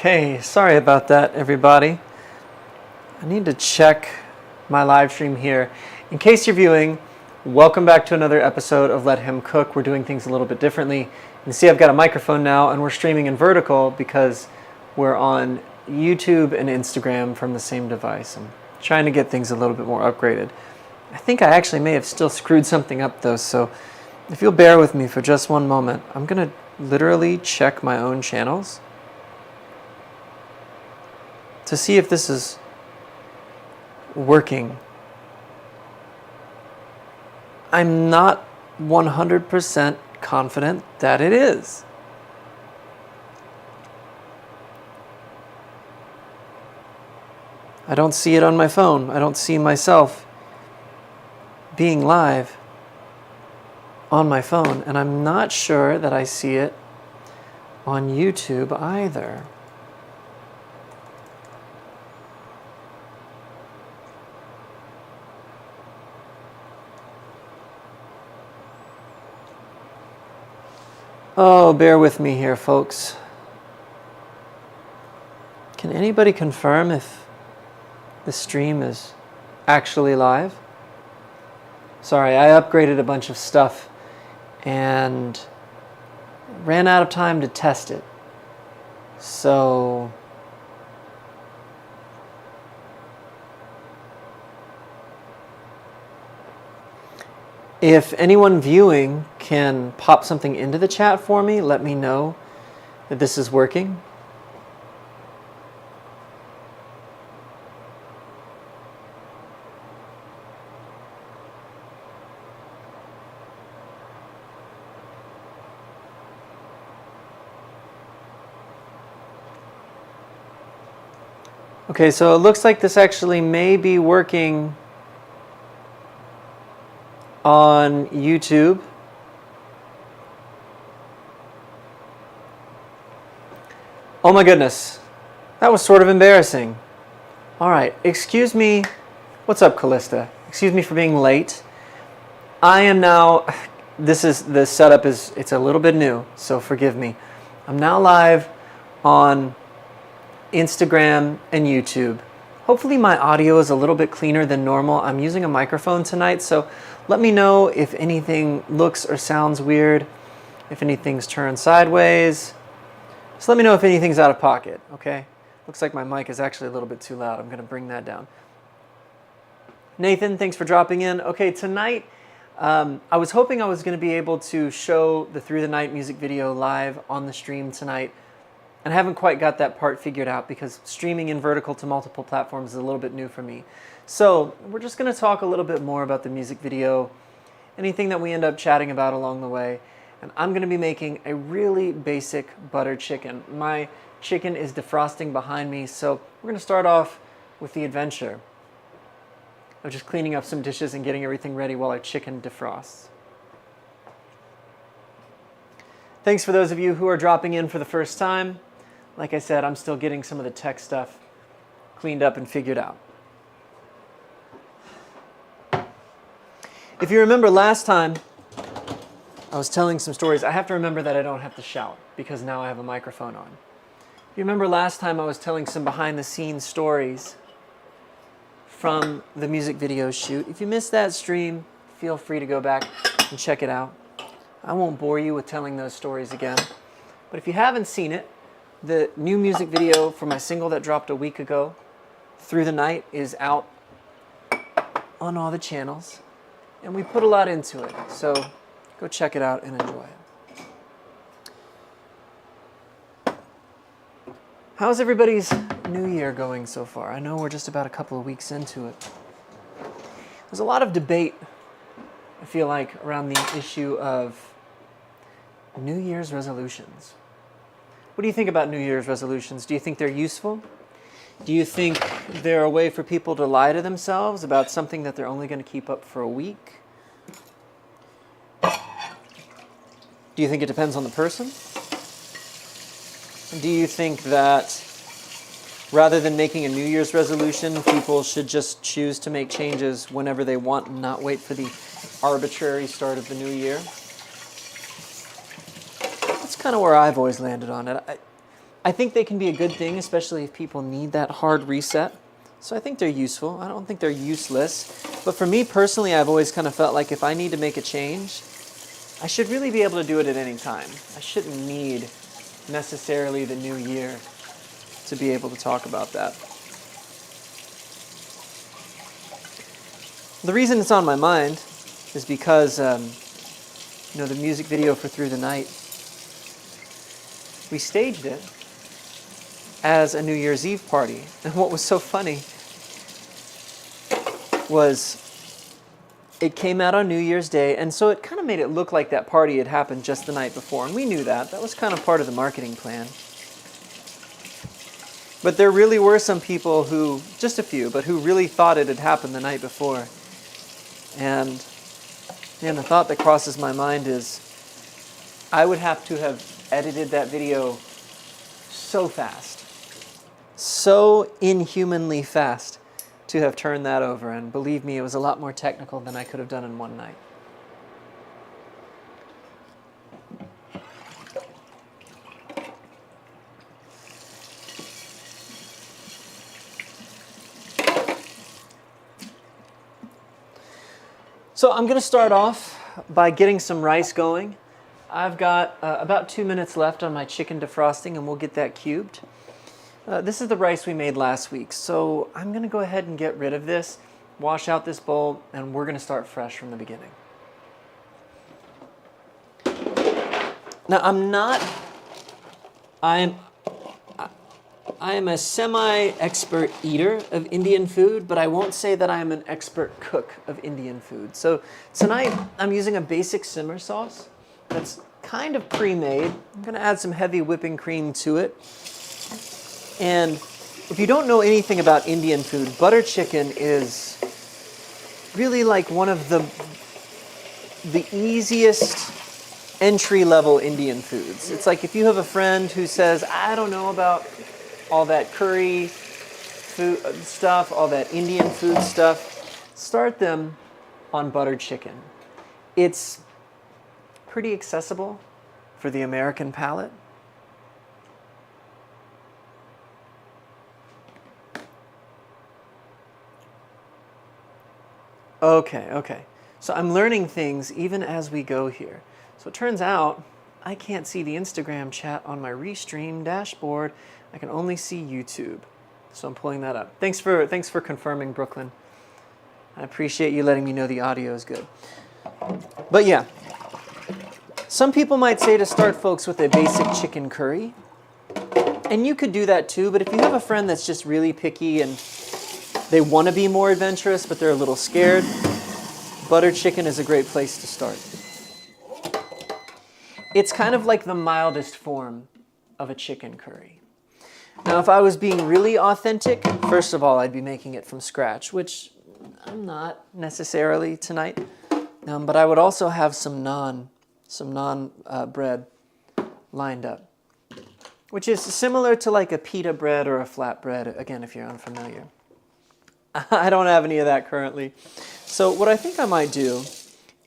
Okay, sorry about that, everybody. I need to check my live stream here. In case you're viewing, welcome back to another episode of Let Him Cook. We're doing things a little bit differently. You can see I've got a microphone now, and we're streaming in vertical because we're on YouTube and Instagram from the same device. I'm trying to get things a little bit more upgraded. I think I actually may have still screwed something up though, so if you'll bear with me for just one moment, I'm going to literally check my own channels to see if this is working. I'm not 100% confident that it is. I don't see it on my phone. I don't see myself being live on my phone, and I'm not sure that I see it on YouTube either. Oh, bear with me here, folks. Can anybody confirm if the stream is actually live? Sorry, I upgraded a bunch of stuff and ran out of time to test it. So if anyone viewing can pop something into the chat for me, let me know that this is working. Okay, so it looks like this actually may be working on YouTube. Oh my goodness, that was sort of embarrassing. All right, excuse me. What's up, Callista? Excuse me for being late. I am now, the setup is, it's a little bit new, so forgive me. I'm now live on Instagram and YouTube. Hopefully my audio is a little bit cleaner than normal. I'm using a microphone tonight, so let me know if anything looks or sounds weird, if anything's turned sideways. Just let me know if anything's out of pocket, okay? Looks like my mic is actually a little bit too loud. I'm going to bring that down. Nathan, thanks for dropping in. Okay, tonight, I was hoping I was going to be able to show the Through the Night music video live on the stream tonight, and I haven't quite got that part figured out because streaming in vertical to multiple platforms is a little bit new for me. So we're just going to talk a little bit more about the music video, anything that we end up chatting about along the way. And I'm going to be making a really basic butter chicken. My chicken is defrosting behind me, so we're going to start off with the adventure of just cleaning up some dishes and getting everything ready while our chicken defrosts. Thanks for those of you who are dropping in for the first time. Like I said, I'm still getting some of the tech stuff cleaned up and figured out. If you remember last time, I was telling some stories. I have to remember that I don't have to shout because now I have a microphone on. If you remember last time, I was telling some behind-the-scenes stories from the music video shoot. If you missed that stream, feel free to go back and check it out. I won't bore you with telling those stories again. But if you haven't seen it, the new music video for my single that dropped a week ago, Through the Night, is out on all the channels. And we put a lot into it. So go check it out and enjoy it. How's everybody's new year going so far? I know we're just about a couple of weeks into it. There's a lot of debate, I feel like, around the issue of New Year's resolutions. What do you think about New Year's resolutions? Do you think they're useful? Do you think they're a way for people to lie to themselves about something that they're only going to keep up for a week? Do you think it depends on the person? Do you think that rather than making a New Year's resolution, people should just choose to make changes whenever they want and not wait for the arbitrary start of the new year? That's kind of where I've always landed on it. I think they can be a good thing, especially if people need that hard reset. So I think they're useful. I don't think they're useless. But for me personally, I've always kind of felt like if I need to make a change, I should really be able to do it at any time. I shouldn't need necessarily the new year to be able to talk about that. The reason it's on my mind is because, the music video for Through the Night, we staged it as a New Year's Eve party. And what was so funny was it came out on New Year's Day, and so it kind of made it look like that party had happened just the night before, and we knew that. That was kind of part of the marketing plan. But there really were some people who, just a few, but who really thought it had happened the night before. And the thought that crosses my mind is I would have to have edited that video so fast, so inhumanly fast, to have turned that over. And believe me, it was a lot more technical than I could have done in one night. So I'm going to start off by getting some rice going. I've got about 2 minutes left on my chicken defrosting, and we'll get that cubed. This is the rice we made last week, so I'm going to go ahead and get rid of this, wash out this bowl, and we're going to start fresh from the beginning. Now, I am a semi-expert eater of Indian food, but I won't say that I am an expert cook of Indian food. So tonight, I'm using a basic simmer sauce that's kind of pre-made. I'm going to add some heavy whipping cream to it. And if you don't know anything about Indian food, butter chicken is really like one of the easiest entry-level Indian foods. It's like if you have a friend who says, I don't know about all that curry food stuff, all that Indian food stuff, start them on butter chicken. It's pretty accessible for the American palate. Okay. So I'm learning things even as we go here. So it turns out I can't see the Instagram chat on my Restream dashboard. I can only see YouTube. So I'm pulling that up. Thanks for confirming, Brooklyn. I appreciate you letting me know the audio is good. But yeah, some people might say to start folks with a basic chicken curry. And you could do that too, but if you have a friend that's just really picky and they want to be more adventurous, but they're a little scared, butter chicken is a great place to start. It's kind of like the mildest form of a chicken curry. Now, if I was being really authentic, first of all, I'd be making it from scratch, which I'm not necessarily tonight. But I would also have some naan bread lined up, which is similar to like a pita bread or a flat bread, again, if you're unfamiliar. I don't have any of that currently. So what I think I might do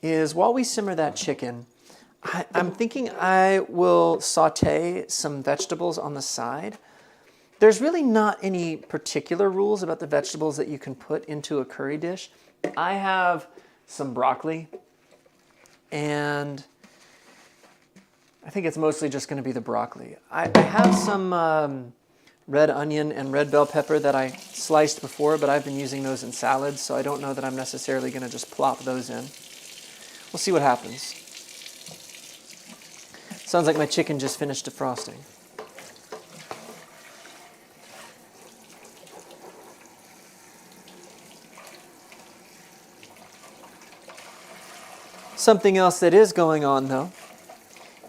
is while we simmer that chicken, I'm thinking I will saute some vegetables on the side. There's really not any particular rules about the vegetables that you can put into a curry dish. I have some broccoli, and I think it's mostly just going to be the broccoli. I have some red onion and red bell pepper that I sliced before, but I've been using those in salads, so I don't know that I'm necessarily going to just plop those in. We'll see what happens. Sounds like my chicken just finished defrosting. Something else that is going on, though,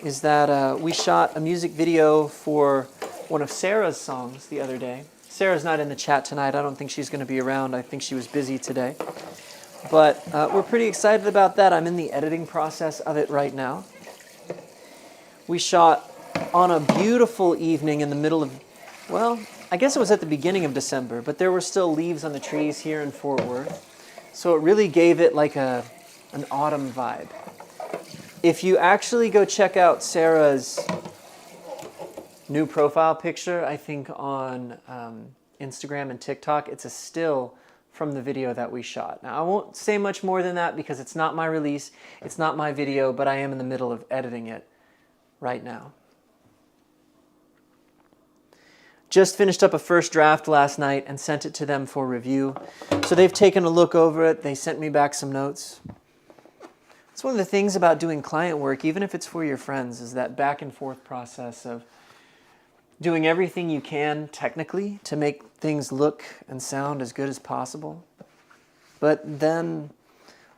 is that we shot a music video for one of Sarah's songs the other day. Sarah's not in the chat tonight. I don't think she's going to be around. I think she was busy today. But we're pretty excited about that. I'm in the editing process of it right now. We shot on a beautiful evening in the middle of, well, I guess it was at the beginning of December, but there were still leaves on the trees here in Fort Worth. So it really gave it like an autumn vibe. If you actually go check out Sarah's new profile picture, I think on Instagram and TikTok. It's a still from the video that we shot. Now, I won't say much more than that because it's not my release, it's not my video, but I am in the middle of editing it right now. Just finished up a first draft last night and sent it to them for review. So they've taken a look over it. They sent me back some notes. It's one of the things about doing client work, even if it's for your friends, is that back and forth process of doing everything you can technically to make things look and sound as good as possible. But then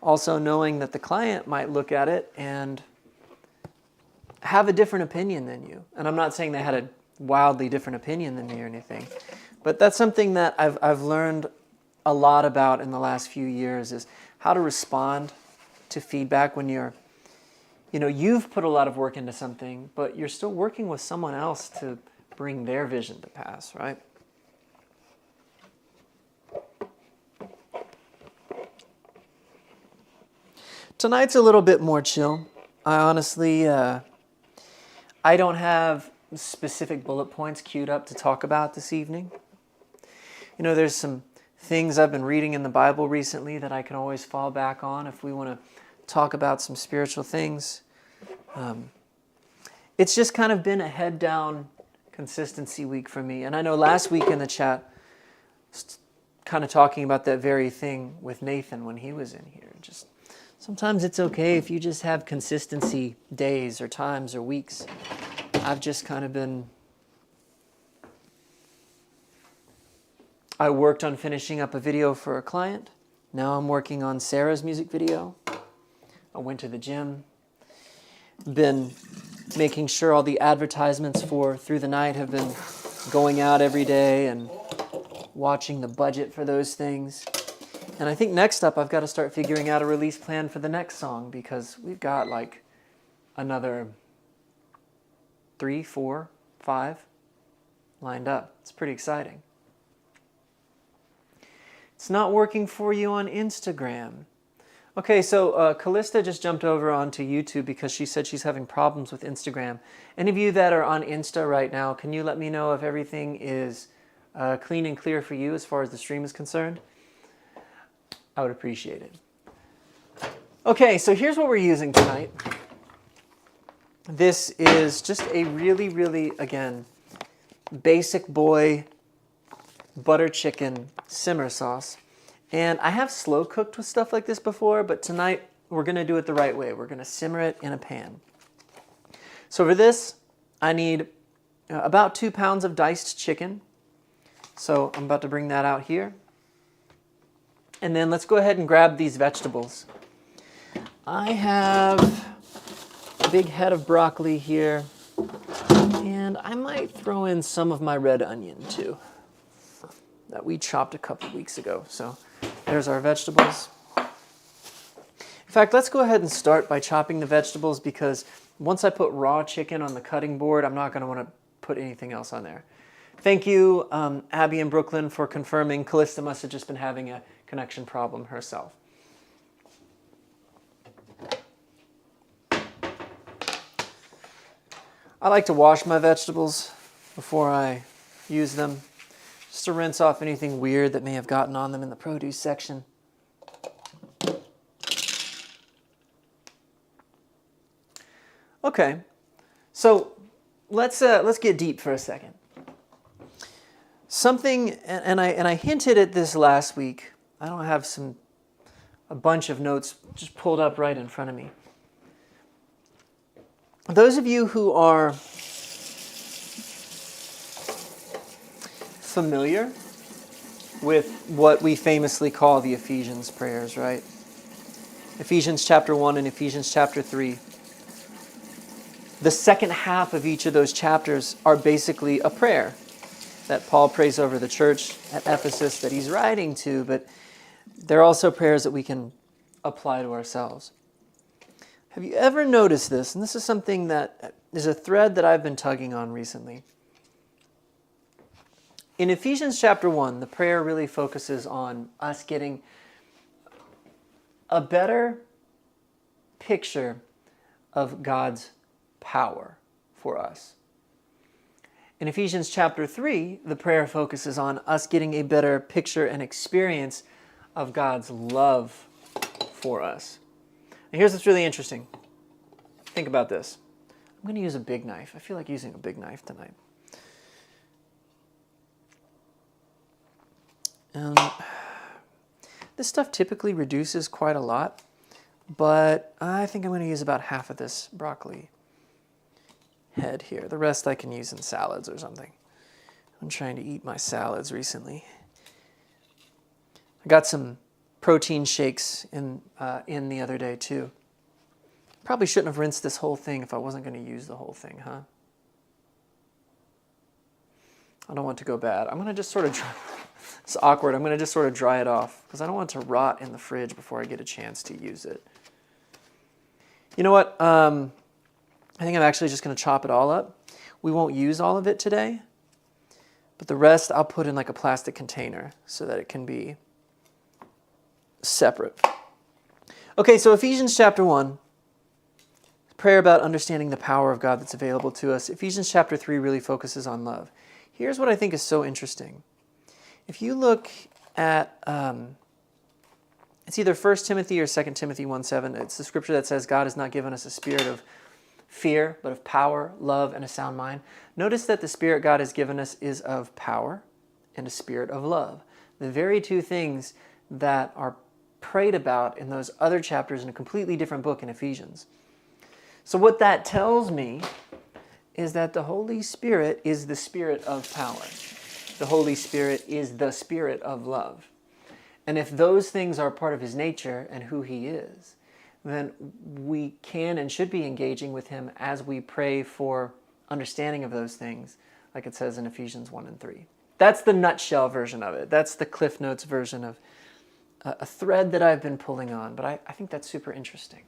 also knowing that the client might look at it and have a different opinion than you. And I'm not saying they had a wildly different opinion than me or anything, but that's something that I've learned a lot about in the last few years, is how to respond to feedback when you've put a lot of work into something, but you're still working with someone else to bring their vision to pass, right? Tonight's a little bit more chill. I honestly, I don't have specific bullet points queued up to talk about this evening. There's some things I've been reading in the Bible recently that I can always fall back on if we want to talk about some spiritual things. It's just kind of been a head down consistency week for me. And I know last week in the chat, kind of talking about that very thing with Nathan when he was in here. Just sometimes it's okay if you just have consistency days or times or weeks. I've just kind of been... I worked on finishing up a video for a client. Now I'm working on Sarah's music video. I went to the gym. Been making sure all the advertisements for Through the Night have been going out every day and watching the budget for those things. And I think next up I've got to start figuring out a release plan for the next song, because we've got like another 3, 4, 5 lined up. It's pretty exciting. It's not working for you on Instagram. Okay, so Callista just jumped over onto YouTube because she said she's having problems with Instagram. Any of you that are on Insta right now, can you let me know if everything is clean and clear for you as far as the stream is concerned? I would appreciate it. Okay, so here's what we're using tonight. This is just a really, really, again, basic boy butter chicken simmer sauce. And I have slow cooked with stuff like this before, but tonight we're going to do it the right way. We're going to simmer it in a pan. So for this, I need about 2 pounds of diced chicken. So I'm about to bring that out here. And then let's go ahead and grab these vegetables. I have a big head of broccoli here, and I might throw in some of my red onion too, that we chopped a couple weeks ago. So there's our vegetables. In fact, let's go ahead and start by chopping the vegetables, because once I put raw chicken on the cutting board, I'm not going to want to put anything else on there. Thank you, Abby in Brooklyn, for confirming. Callista must have just been having a connection problem herself. I like to wash my vegetables before I use them, just to rinse off anything weird that may have gotten on them in the produce section. Okay, so let's get deep for a second. Something, and I hinted at this last week. I don't have a bunch of notes just pulled up right in front of me. Those of you who are familiar with what we famously call the Ephesians prayers, right? Ephesians chapter 1 and Ephesians chapter 3. The second half of each of those chapters are basically a prayer that Paul prays over the church at Ephesus that he's writing to, but they're also prayers that we can apply to ourselves. Have you ever noticed this? And this is something that is a thread that I've been tugging on recently. In Ephesians chapter 1, the prayer really focuses on us getting a better picture of God's power for us. In Ephesians chapter 3, the prayer focuses on us getting a better picture and experience of God's love for us. And here's what's really interesting. Think about this. I'm going to use a big knife. I feel like using a big knife tonight. This stuff typically reduces quite a lot, but I think I'm going to use about half of this broccoli head here. The rest I can use in salads or something. I'm trying to eat my salads recently. I got some protein shakes in the other day too. Probably shouldn't have rinsed this whole thing if I wasn't going to use the whole thing, huh? I don't want it to go bad. I'm going to just sort of dry. It's awkward. I'm going to just sort of dry it off because I don't want it to rot in the fridge before I get a chance to use it. You know what? I think I'm actually just going to chop it all up. We won't use all of it today, but the rest I'll put in like a plastic container so that it can be separate. Okay, so Ephesians chapter 1, prayer about understanding the power of God that's available to us. Ephesians chapter 3 really focuses on love. Here's what I think is so interesting. If you look at, it's either 1 Timothy or 2 Timothy 1:7, it's the scripture that says God has not given us a spirit of fear, but of power, love, and a sound mind. Notice that the spirit God has given us is of power and a spirit of love. The very two things that are prayed about in those other chapters in a completely different book in Ephesians. So what that tells me is that the Holy Spirit is the spirit of power. The Holy Spirit is the spirit of love. And if those things are part of his nature and who he is, then we can and should be engaging with him as we pray for understanding of those things, like it says in Ephesians 1 and 3. That's the nutshell version of it. That's the Cliff Notes version of a thread that I've been pulling on, but I think that's super interesting.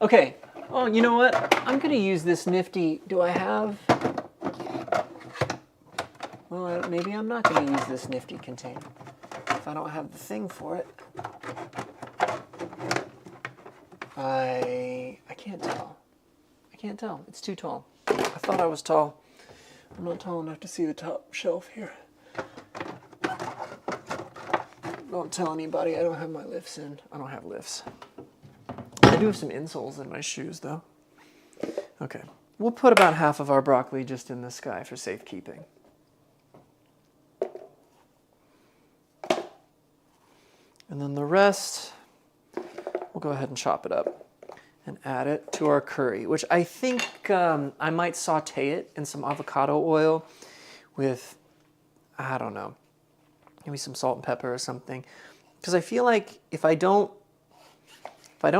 Okay, well, you know what? I'm going to use this nifty, do I have... Well, maybe I'm not going to use this nifty container if I don't have the thing for it. I can't tell. I can't tell. It's too tall. I thought I was tall. I'm not tall enough to see the top shelf here. Don't tell anybody I don't have my lifts in. I don't have lifts. I do have some insoles in my shoes, though. Okay. We'll put about half of our broccoli just in this guy for safekeeping. And then the rest, we'll go ahead and chop it up and add it to our curry, which I think I might saute it in some avocado oil with, I don't know, maybe some salt and pepper or something. Because I feel like if I don't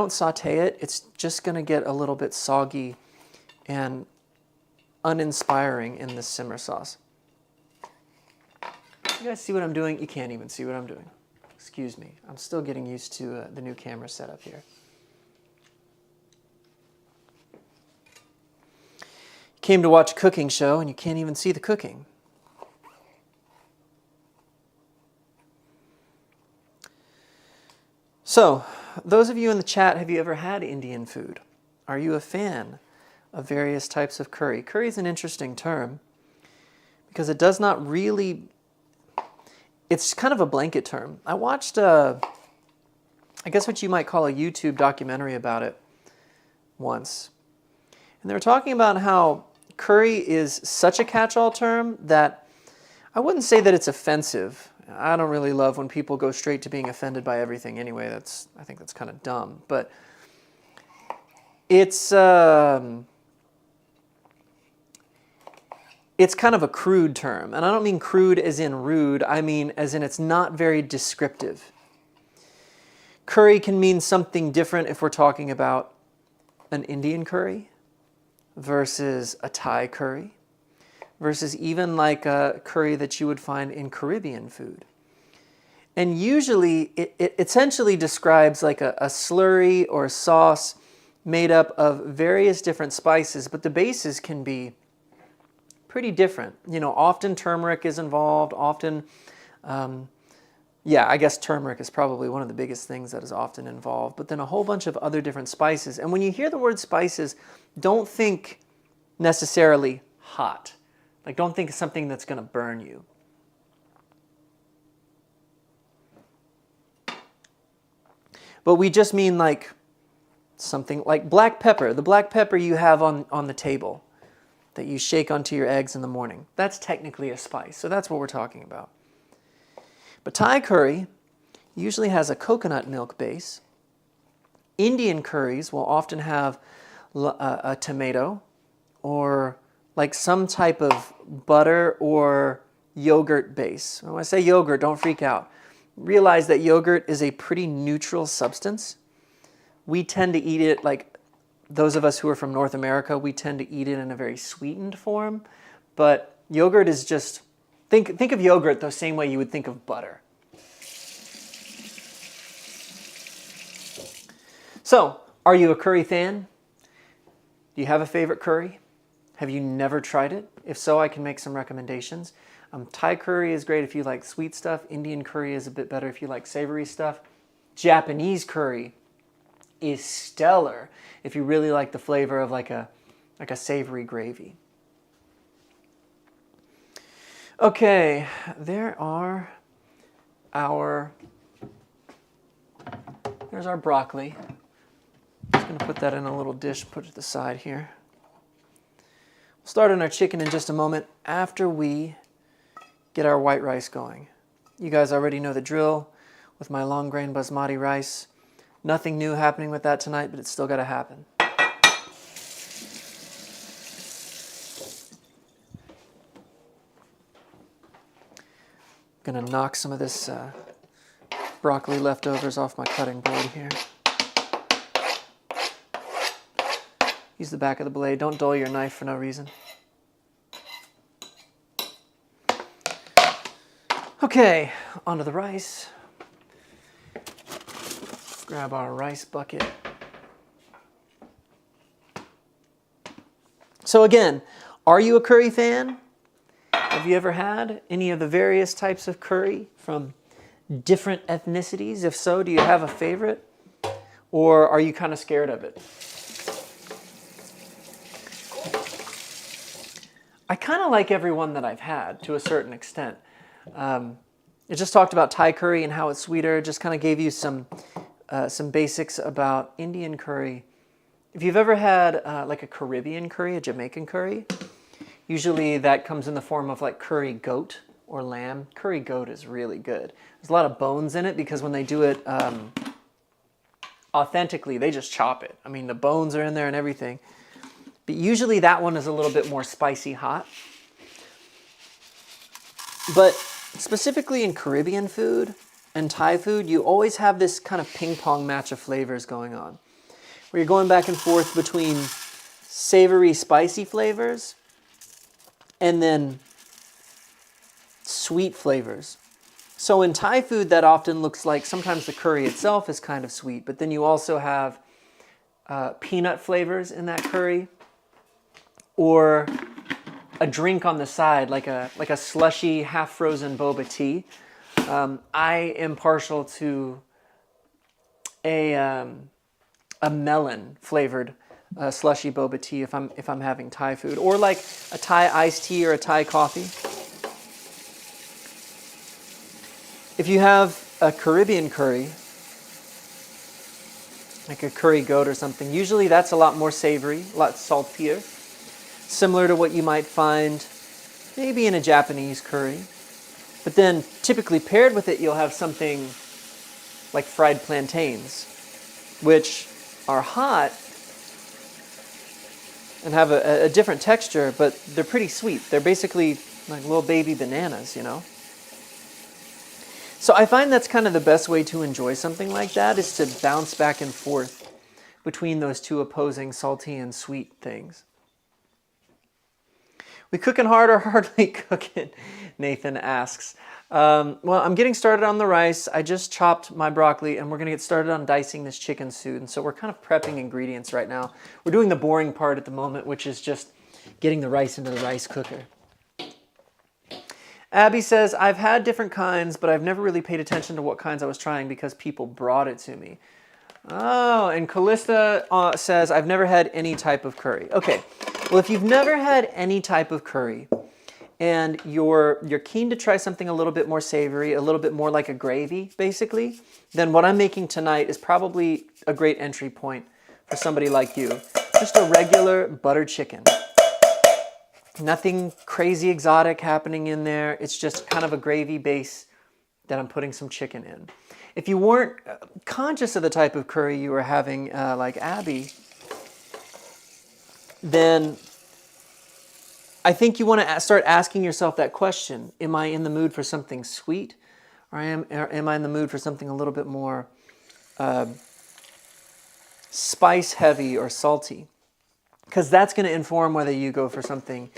saute it, it's just going to get a little bit soggy and uninspiring in this simmer sauce. You guys see what I'm doing? You can't even see what I'm doing. Excuse me. I'm still getting used to the new camera setup here. You came to watch a cooking show and you can't even see the cooking. So, those of you in the chat, have you ever had Indian food? Are you a fan of various types of curry? Curry is an interesting term because it does not really... It's kind of a blanket term. I watched, I guess what you might call a YouTube documentary about it once. And they were talking about how curry is such a catch-all term that I wouldn't say that it's offensive. I don't really love when people go straight to being offended by everything anyway. I think that's kind of dumb. But it's kind of a crude term. And I don't mean crude as in rude. I mean as in it's not very descriptive. Curry can mean something different if we're talking about an Indian curry versus a Thai curry versus even like a curry that you would find in Caribbean food. And usually it essentially describes like a slurry or a sauce made up of various different spices, but the bases can be pretty different. You know, often turmeric is involved, often, I guess turmeric is probably one of the biggest things that is often involved, but then a whole bunch of other different spices. And when you hear the word spices, don't think necessarily hot. Like, don't think of something that's going to burn you. But we just mean like something like black pepper. The black pepper you have on the table that you shake onto your eggs in the morning. That's technically a spice. So that's what we're talking about. But Thai curry usually has a coconut milk base. Indian curries will often have a tomato or like some type of butter or yogurt base. When I say yogurt, don't freak out. Realize that yogurt is a pretty neutral substance. We tend to eat it, like those of us who are from North America, we tend to eat it in a very sweetened form. But yogurt is just, think of yogurt the same way you would think of butter. So, are you a curry fan? Do you have a favorite curry? Have you never tried it? If so, I can make some recommendations. Thai curry is great if you like sweet stuff. Indian curry is a bit better if you like savory stuff. Japanese curry is stellar if you really like the flavor of like a savory gravy. Okay, there's our broccoli. I'm just going to put that in a little dish, put it to the side here. We'll start on our chicken in just a moment after we get our white rice going. You guys already know the drill with my long grain basmati rice. Nothing new happening with that tonight, but it's still got to happen. Gonna knock some of this broccoli leftovers off my cutting board here. Use the back of the blade. Don't dull your knife for no reason. Okay, onto the rice. Grab our rice bucket. So again, are you a curry fan? Have you ever had any of the various types of curry from different ethnicities? If so, do you have a favorite? Or are you kind of scared of it? I kind of like every one that I've had to a certain extent. It just talked about Thai curry and how it's sweeter. Just kind of gave you some basics about Indian curry. If you've ever had like a Caribbean curry, a Jamaican curry, usually that comes in the form of like curry goat or lamb. Curry goat is really good. There's a lot of bones in it because when they do it authentically, they just chop it. I mean, the bones are in there and everything. But usually that one is a little bit more spicy hot. But specifically in Caribbean food and Thai food, you always have this kind of ping pong match of flavors going on, where you're going back and forth between savory, spicy flavors and then sweet flavors. So in Thai food, that often looks like sometimes the curry itself is kind of sweet, but then you also have peanut flavors in that curry, or a drink on the side, like a slushy, half-frozen boba tea. I am partial to a melon-flavored slushy boba tea if I'm having Thai food, or like a Thai iced tea or a Thai coffee. If you have a Caribbean curry, like a curry goat or something, usually that's a lot more savory, a lot saltier, similar to what you might find maybe in a Japanese curry. But then typically paired with it, you'll have something like fried plantains, which are hot and have a different texture, but they're pretty sweet. They're basically like little baby bananas, you know? So I find that's kind of the best way to enjoy something like that, is to bounce back and forth between those two opposing salty and sweet things. We cooking hard or hardly cooking? Nathan asks. Well, I'm getting started on the rice. I just chopped my broccoli and we're going to get started on dicing this chicken soon. So we're kind of prepping ingredients right now. We're doing the boring part at the moment, which is just getting the rice into the rice cooker. Abby says, I've had different kinds, but I've never really paid attention to what kinds I was trying because people brought it to me. Oh, and Callista says, I've never had any type of curry. Okay, Well, if you've never had any type of curry and you're keen to try something a little bit more savory, a little bit more like a gravy, basically, then what I'm making tonight is probably a great entry point for somebody like you. Just a regular butter chicken. Nothing crazy exotic happening in there. It's just kind of a gravy base that I'm putting some chicken in. If you weren't conscious of the type of curry you were having, like Abby, then I think you want to start asking yourself that question. Am I in the mood for something sweet? Or am I in the mood for something a little bit more spice heavy or salty? Because that's going to inform whether you go for something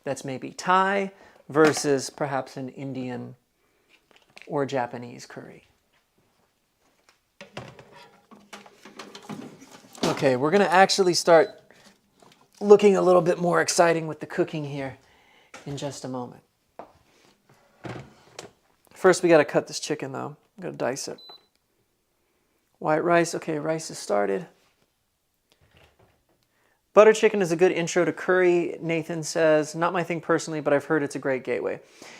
that's maybe Thai versus perhaps an Indian or Japanese curry. Okay, we're going to actually start looking a little bit more exciting with the cooking here in just a moment. First, we got to cut this chicken, though. I'm going to dice it. White rice. Okay, rice is started. Butter chicken is a good intro to curry, Nathan says. Not my thing personally, but I've heard it's a great gateway.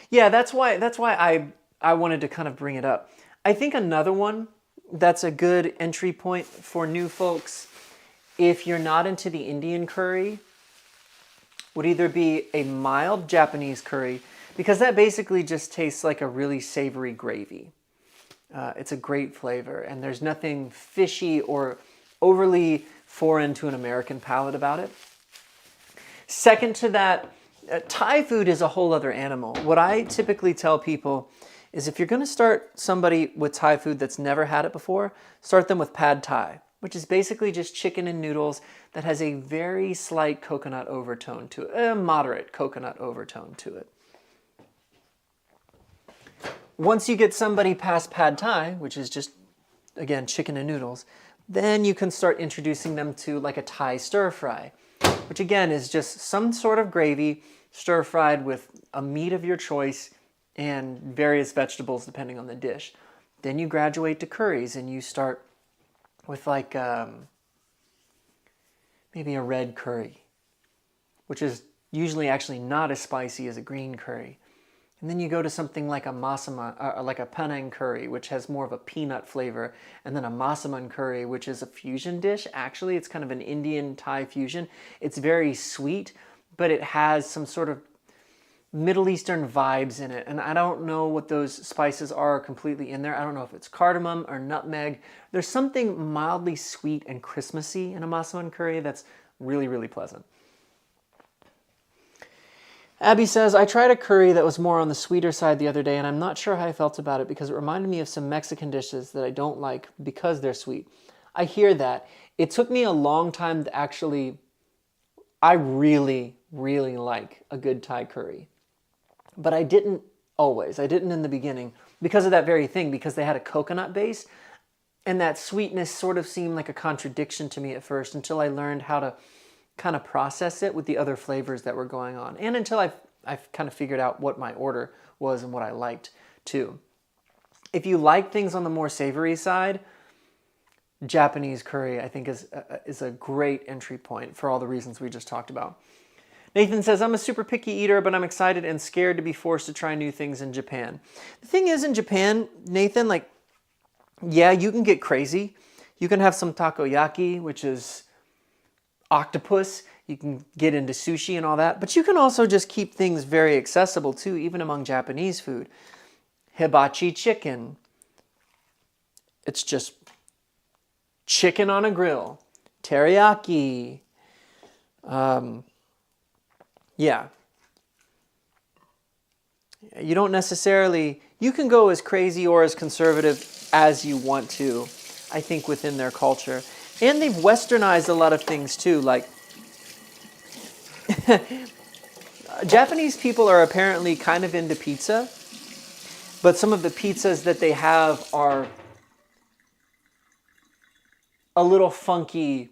Yeah, that's why I wanted to kind of bring it up. I think another one that's a good entry point for new folks, if you're not into the Indian curry, would either be a mild Japanese curry, because that basically just tastes like a really savory gravy. It's a great flavor, and there's nothing fishy or overly foreign to an American palate about it. Second to that, Thai food is a whole other animal. What I typically tell people is if you're going to start somebody with Thai food that's never had it before, start them with pad Thai, which is basically just chicken and noodles that has a very slight coconut overtone to it, a moderate coconut overtone to it. Once you get somebody past pad Thai, which is just, again, chicken and noodles, then you can start introducing them to like a Thai stir fry, which again is just some sort of gravy stir fried with a meat of your choice and various vegetables depending on the dish. Then you graduate to curries and you start with like maybe a red curry, which is usually actually not as spicy as a green curry. And then you go to something like a like a Penang curry, which has more of a peanut flavor, and then a masaman curry, which is a fusion dish. Actually, it's kind of an Indian Thai fusion. It's very sweet, but it has some sort of Middle Eastern vibes in it. And I don't know what those spices are completely in there. I don't know if it's cardamom or nutmeg. There's something mildly sweet and Christmassy in a masaman curry that's really, really pleasant. Abby says, I tried a curry that was more on the sweeter side the other day, and I'm not sure how I felt about it because it reminded me of some Mexican dishes that I don't like because they're sweet. I hear that. It took me a long time to actually, I really, really like a good Thai curry. But I didn't always. I didn't in the beginning because of that very thing, because they had a coconut base, and that sweetness sort of seemed like a contradiction to me at first until I learned how to kind of process it with the other flavors that were going on. And until I've kind of figured out what my order was and what I liked too. If you like things on the more savory side, Japanese curry I think is a great entry point for all the reasons we just talked about. Nathan says, I'm a super picky eater, but I'm excited and scared to be forced to try new things in Japan. The thing is, in Japan, Nathan, like, yeah, you can get crazy. You can have some takoyaki, which is octopus. You can get into sushi and all that, but you can also just keep things very accessible too, even among Japanese food. Hibachi chicken. It's just chicken on a grill. Teriyaki. Yeah. You don't necessarily, you can go as crazy or as conservative as you want to, I think, within their culture. And they've westernized a lot of things too, like Japanese people are apparently kind of into pizza, but some of the pizzas that they have are a little funky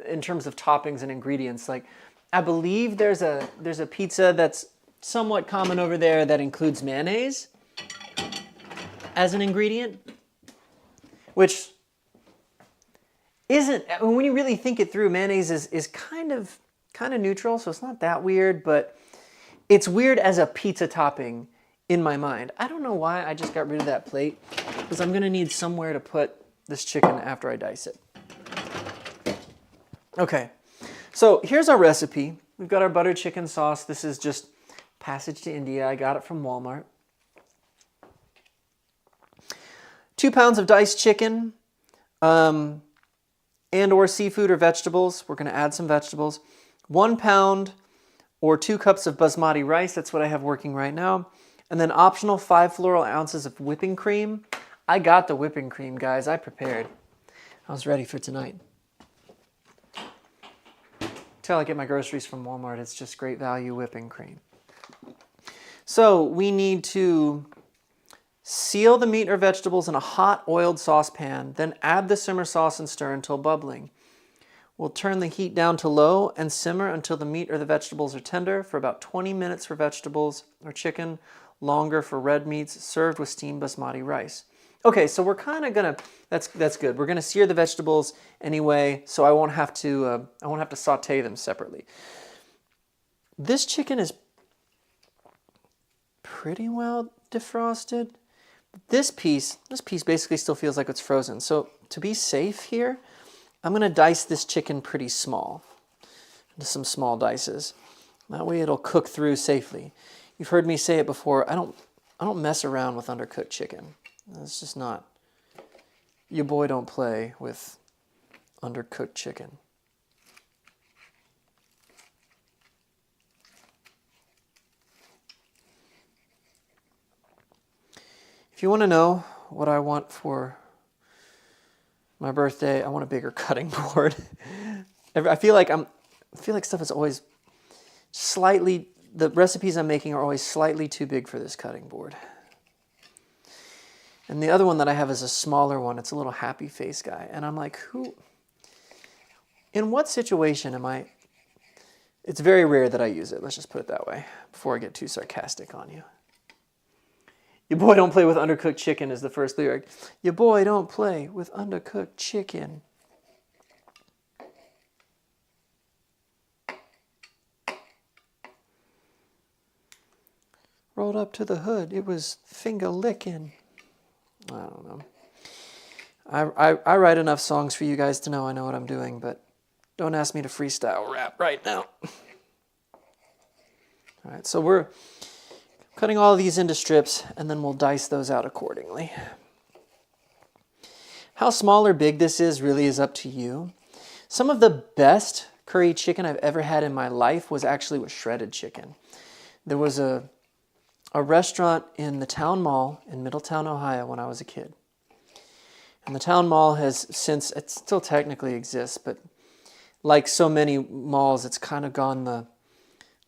in terms of toppings and ingredients. Like, I believe there's a pizza that's somewhat common over there that includes mayonnaise as an ingredient, which isn't, I mean, when you really think it through, mayonnaise is kind of kind of neutral, so it's not that weird, but it's weird as a pizza topping in my mind. I don't know why I just got rid of that plate, because I'm gonna need somewhere to put this chicken after I dice it. Okay, so here's our recipe. We've got our butter chicken sauce. This is just Passage to India. I got it from Walmart. 2 pounds of diced chicken, and or seafood or vegetables. We're gonna add some vegetables. 1 pound or 2 cups of basmati rice. That's what I have working right now. And then optional 5 floral ounces of whipping cream. I got the whipping cream, guys. I prepared. I was ready for tonight. Till I get my groceries from Walmart, it's just great value whipping cream. So we need to seal the meat or vegetables in a hot oiled saucepan, then add the simmer sauce and stir until bubbling. We'll turn the heat down to low and simmer until the meat or the vegetables are tender for about 20 minutes for vegetables or chicken, longer for red meats, served with steamed basmati rice. Okay, so we're kind of gonna, that's good. We're gonna sear the vegetables anyway, so I won't have to saute them separately. This chicken is pretty well defrosted. This piece basically still feels like it's frozen. So to be safe here, I'm gonna dice this chicken pretty small, into some small dices. That way it'll cook through safely. You've heard me say it before, I don't mess around with undercooked chicken. It's just not, your boy don't play with undercooked chicken. If you want to know what I want for my birthday, I want a bigger cutting board. I feel like stuff is always slightly, the recipes I'm making are always slightly too big for this cutting board. And the other one that I have is a smaller one. It's a little happy face guy. And I'm like, in what situation am I? It's very rare that I use it. Let's just put it that way before I get too sarcastic on you. Your boy don't play with undercooked chicken is the first lyric. Your boy don't play with undercooked chicken. Rolled up to the hood. It was finger licking. I don't know. I write enough songs for you guys to know I know what I'm doing, but don't ask me to freestyle rap right now. All right, so we're cutting all of these into strips, and then we'll dice those out accordingly. How small or big this is really is up to you. Some of the best curry chicken I've ever had in my life was actually with shredded chicken. There was a restaurant in the town mall in Middletown, Ohio when I was a kid. And the town mall has since, it still technically exists, but like so many malls, it's kind of gone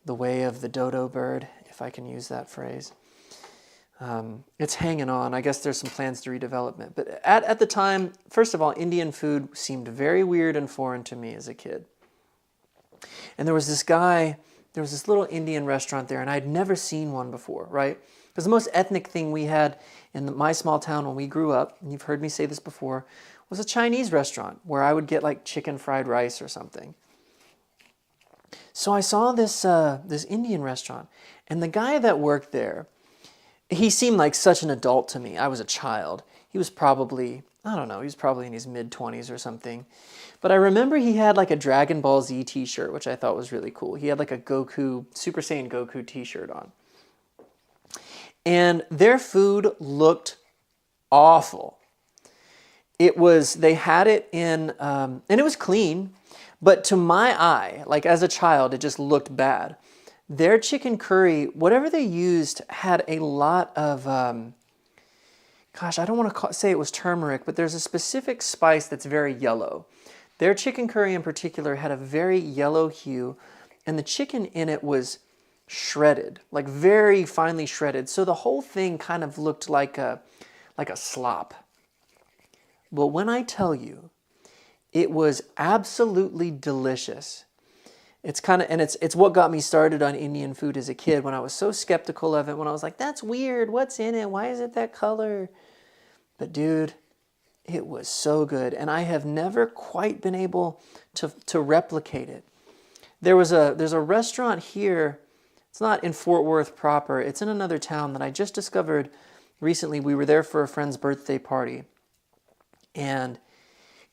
the way of the dodo bird, if I can use that phrase. It's hanging on. I guess there's some plans to redevelopment. But at the time, first of all, Indian food seemed very weird and foreign to me as a kid. And there was this little Indian restaurant there, and I'd never seen one before, right? Because the most ethnic thing we had in my small town when we grew up, and you've heard me say this before, was a Chinese restaurant where I would get like chicken fried rice or something. So I saw this Indian restaurant, and the guy that worked there, he seemed like such an adult to me. I was a child. He was probably, I don't know, he was probably in his mid-20s or something. But I remember he had like a Dragon Ball Z t-shirt, which I thought was really cool. He had like a Goku, Super Saiyan Goku t-shirt on. And their food looked awful. They had it in, and it was clean, but to my eye, like as a child, it just looked bad. Their chicken curry, whatever they used, had a lot of, gosh, I don't want to say it was turmeric, but there's a specific spice that's very yellow. Their chicken curry in particular had a very yellow hue, and the chicken in it was shredded, like very finely shredded. So the whole thing kind of looked like a slop. But when I tell you, it was absolutely delicious. It's what got me started on Indian food as a kid when I was so skeptical of it, when I was like, that's weird, what's in it? Why is it that color? But dude, it was so good, and I have never quite been able to replicate it. there's a restaurant here. It's not in Fort Worth proper. It's in another town that I just discovered recently. We were there for a friend's birthday party. And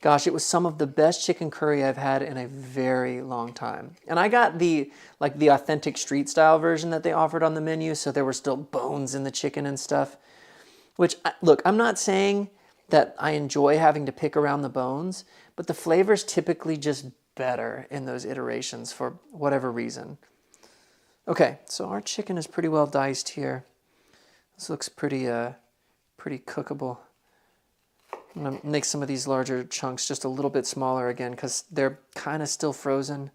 gosh, it was some of the best chicken curry I've had in a very long time. And I got the authentic street style version that they offered on the menu, so there were still bones in the chicken and stuff. Which, look, I'm not saying that I enjoy having to pick around the bones, but the flavor's typically just better in those iterations for whatever reason. Okay, so our chicken is pretty well diced here. This looks pretty cookable. I'm gonna make some of these larger chunks just a little bit smaller again because they're kind of still frozen.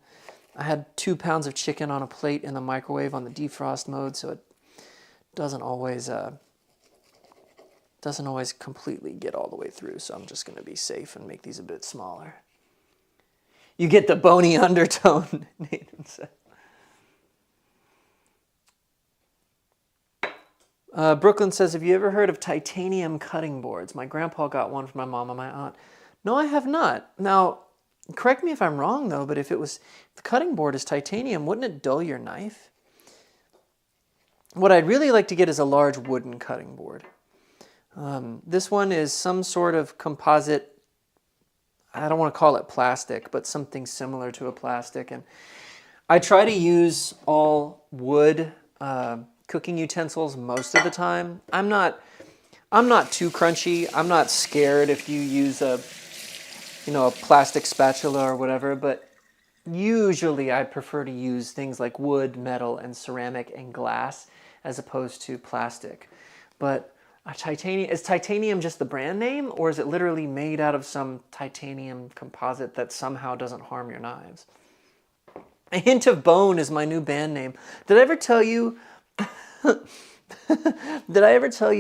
I had 2 pounds of chicken on a plate in the microwave on the defrost mode, so it doesn't always completely get all the way through. So I'm just gonna be safe and make these a bit smaller. You get the bony undertone, Nathan said. Brooklyn says, have you ever heard of titanium cutting boards? My grandpa got one for my mom and my aunt. No, I have not. Now, correct me if I'm wrong, though, but if the cutting board is titanium, wouldn't it dull your knife? What I'd really like to get is a large wooden cutting board. This one is some sort of composite, I don't want to call it plastic, but something similar to a plastic. And I try to use all wood cooking utensils most of the time. I'm not too crunchy. I'm not scared if you use a plastic spatula or whatever, but usually I prefer to use things like wood, metal, and ceramic and glass as opposed to plastic. But is titanium just the brand name, or is it literally made out of some titanium composite that somehow doesn't harm your knives? A Hint of Bone is my new band name. Did I ever tell you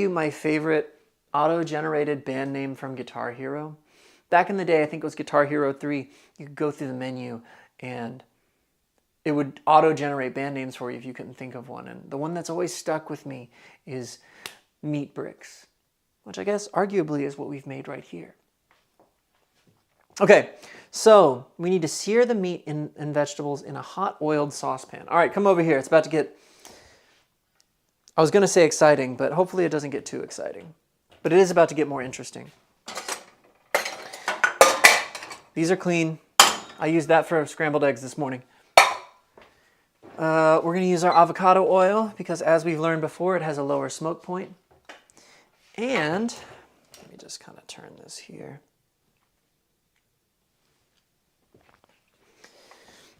my favorite auto-generated band name from Guitar Hero? Back in the day, I think it was Guitar Hero 3, you could go through the menu and it would auto-generate band names for you if you couldn't think of one. And the one that's always stuck with me is Meat Bricks, which I guess arguably is what we've made right here. Okay, so we need to sear the meat and vegetables in a hot oiled saucepan. All right, come over here. It's about to get, I was going to say exciting, but hopefully it doesn't get too exciting. But it is about to get more interesting. These are clean. I used that for scrambled eggs this morning. We're going to use our avocado oil because, as we've learned before, it has a lower smoke point. And let me just kind of turn this here.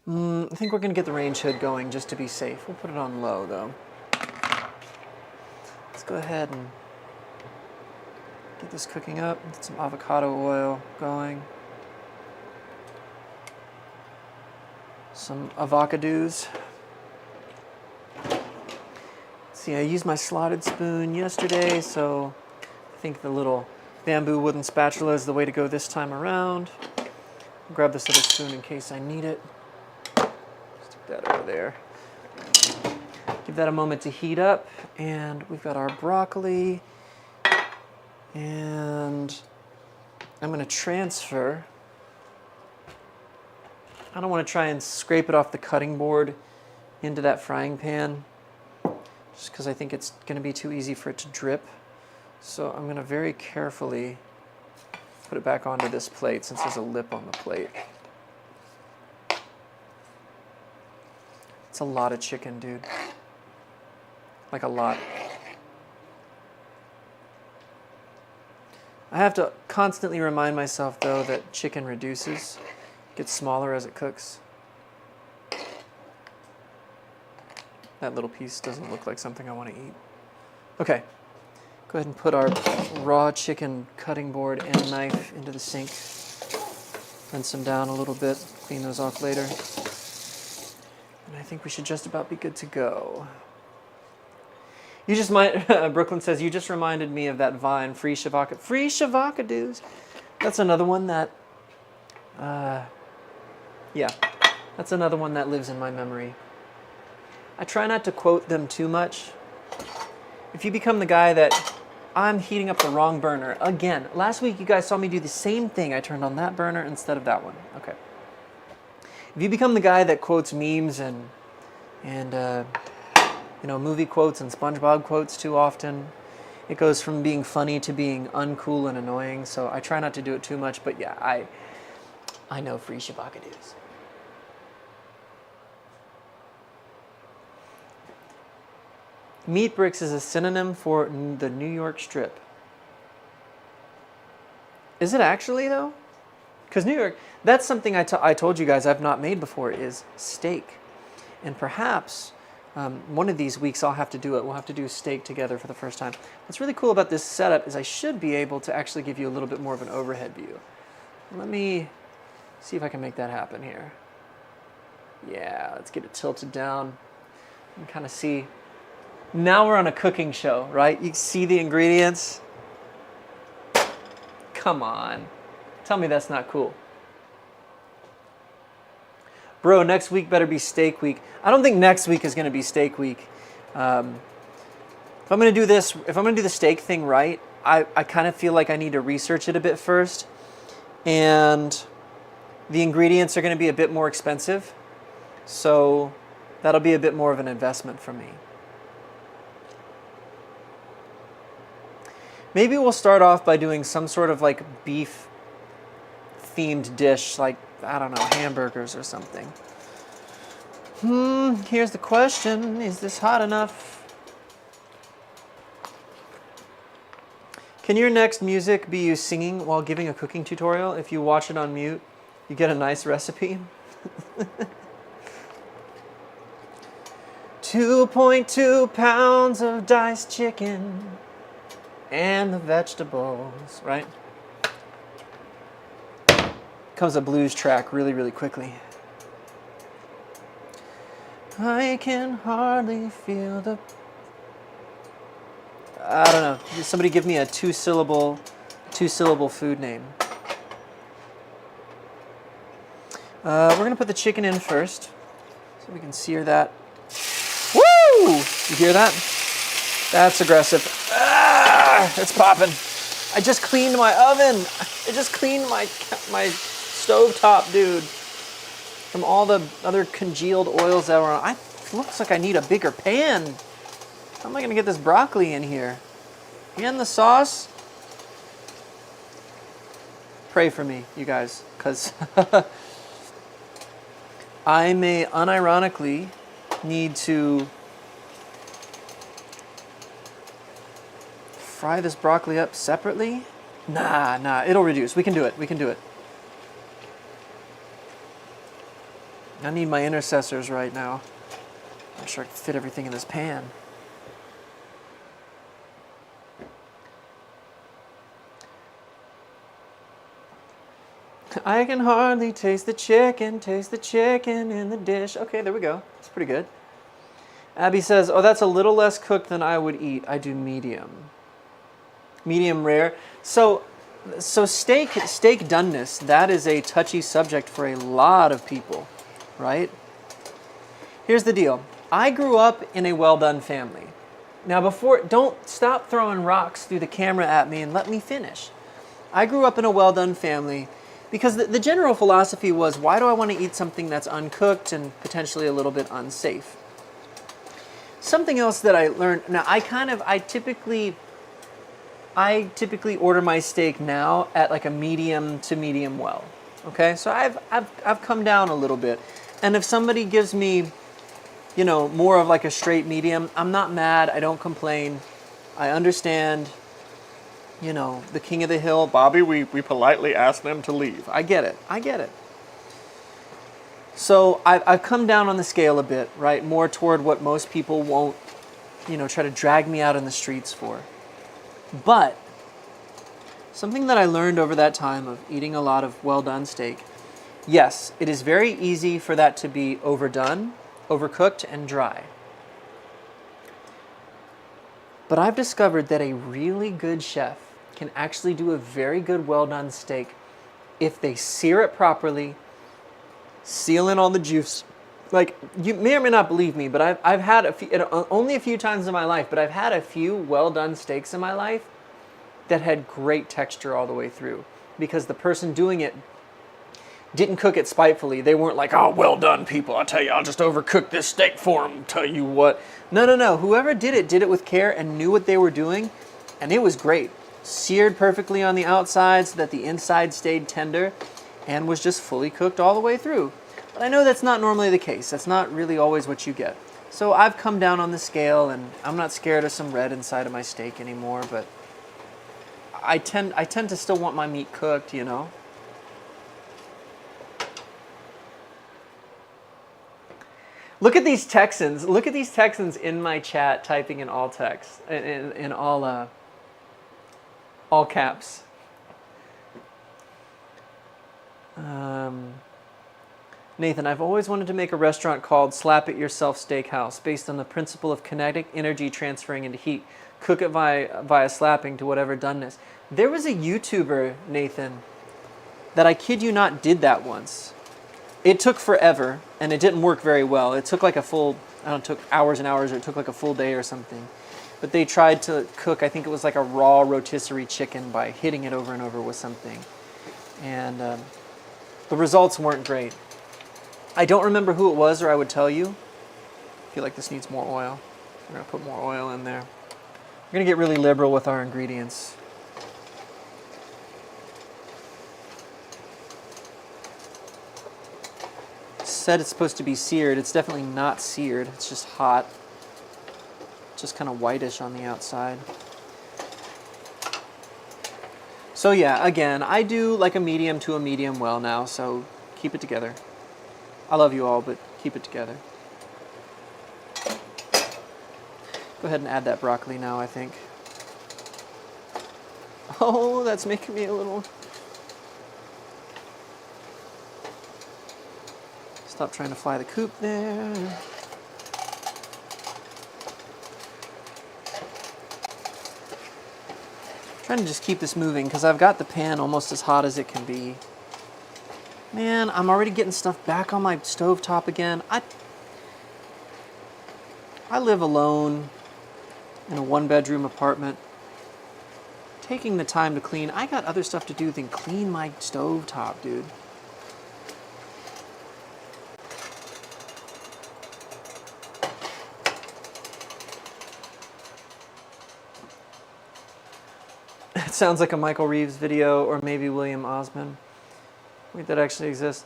I think we're going to get the range hood going just to be safe. We'll put it on low, though. Let's go ahead and get this cooking up. Get some avocado oil going. Some avocados. See, I used my slotted spoon yesterday, so I think the little bamboo wooden spatula is the way to go this time around. I'll grab this other spoon in case I need it. Stick that over there. Give that a moment to heat up, and we've got our broccoli. And I'm going to transfer. I don't want to try and scrape it off the cutting board into that frying pan, just because I think it's going to be too easy for it to drip. So I'm going to very carefully put it back onto this plate since there's a lip on the plate. It's a lot of chicken, dude. Like a lot. I have to constantly remind myself, though, that chicken reduces. Gets smaller as it cooks. That little piece doesn't look like something I want to eat. Okay, go ahead and put our raw chicken cutting board and knife into the sink. Rinse them down a little bit, clean those off later. And I think we should just about be good to go. You just might, Brooklyn says, you just reminded me of that Vine, Free Shavakadoos. That's another one that, yeah, that's another one that lives in my memory. I try not to quote them too much. If you become the guy that, I'm heating up the wrong burner. Again, last week you guys saw me do the same thing. I turned on that burner instead of that one. Okay. If you become the guy that quotes memes and movie quotes and SpongeBob quotes too often, it goes from being funny to being uncool and annoying. So I try not to do it too much, but yeah, I know free shabakadoos. Meat bricks is a synonym for the New York strip. Is it actually, though? Because New York, that's something I told you guys I've not made before, is steak. And perhaps one of these weeks I'll have to do it. We'll have to do steak together for the first time. What's really cool about this setup is I should be able to actually give you a little bit more of an overhead view. Let me see if I can make that happen here. Yeah, let's get it tilted down and kind of see. Now we're on a cooking show, right? You see the ingredients. Come on. Tell me that's not cool. Bro, next week better be steak week. I don't think next week is going to be steak week. If I'm going to do this, if I'm going to do the steak thing right, I kind of feel like I need to research it a bit first. And the ingredients are going to be a bit more expensive. So that'll be a bit more of an investment for me. Maybe we'll start off by doing some sort of like beef themed dish, like, I don't know, hamburgers or something. Here's the question. Is this hot enough? Can your next music be you singing while giving a cooking tutorial? If you watch it on mute, you get a nice recipe. 2.2 pounds of diced chicken and the vegetables, right? Comes a blues track really, really quickly. I can hardly feel the... I don't know. Somebody give me a two-syllable food name. We're going to put the chicken in first so we can sear that. Woo! You hear that? That's aggressive. It's popping. I just cleaned my oven. I just cleaned my stovetop, dude, from all the other congealed oils that were on. It looks like I need a bigger pan. How am I going to get this broccoli in here? And the sauce? Pray for me, you guys, because I may unironically need to fry this broccoli up separately. Nah, it'll reduce. We can do it. I need my intercessors right now. I'm sure I can fit everything in this pan. I can hardly taste the chicken in the dish. Okay, there we go. That's pretty good. Abby says, oh, that's a little less cooked than I would eat. I do medium. Medium rare. So steak doneness, that is a touchy subject for a lot of people, right? Here's the deal. I grew up in a well-done family. Now don't stop throwing rocks through the camera at me and let me finish. I grew up in a well-done family because the general philosophy was, why do I want to eat something that's uncooked and potentially a little bit unsafe? Something else that I learned, now I typically order my steak now at like a medium to medium well. Okay, so I've come down a little bit, and if somebody gives me, more of like a straight medium, I'm not mad. I don't complain. I understand. The king of the hill, Bobby. We politely ask them to leave. I get it. So I've come down on the scale a bit, right? More toward what most people won't, try to drag me out in the streets for. But something that I learned over that time of eating a lot of well-done steak, yes, it is very easy for that to be overdone, overcooked, and dry. But I've discovered that a really good chef can actually do a very good well-done steak if they sear it properly, seal in all the juice. Like, you may or may not believe me, but I've had only a few times in my life, but I've had a few well-done steaks in my life that had great texture all the way through, because the person doing it didn't cook it spitefully. They weren't like, oh, well done, people. I tell you, I'll just overcook this steak for them. Tell you what. No, no, no. Whoever did it with care and knew what they were doing, and it was great. Seared perfectly on the outside so that the inside stayed tender and was just fully cooked all the way through. But I know that's not normally the case. That's not really always what you get. So I've come down on the scale, and I'm not scared of some red inside of my steak anymore, but I tend to still want my meat cooked, you know. Look at these Texans. Look at these Texans in my chat typing in all text, in all caps. Nathan, I've always wanted to make a restaurant called Slap It Yourself Steakhouse based on the principle of kinetic energy transferring into heat. Cook it via slapping to whatever doneness. There was a YouTuber, Nathan, that I kid you not did that once. It took forever, and it didn't work very well. It took like a full, I don't know, it took hours and hours, or it took like a full day or something. But they tried to cook, I think it was like a raw rotisserie chicken by hitting it over and over with something. And the results weren't great. I don't remember who it was, or I would tell you. I feel like this needs more oil. We're going to put more oil in there. We're going to get really liberal with our ingredients. It said it's supposed to be seared. It's definitely not seared. It's just hot. Just kind of whitish on the outside. So yeah, again, I do like a medium to a medium well now, so keep it together. I love you all, but keep it together. Go ahead and add that broccoli now, I think. Oh, that's making me a little... Stop trying to fly the coop there. Trying to just keep this moving because I've got the pan almost as hot as it can be. Man, I'm already getting stuff back on my stovetop again. I live alone in a one-bedroom apartment. Taking the time to clean, I got other stuff to do than clean my stovetop, dude. It sounds like a Michael Reeves video, or maybe William Osmond. Wait, that actually exists.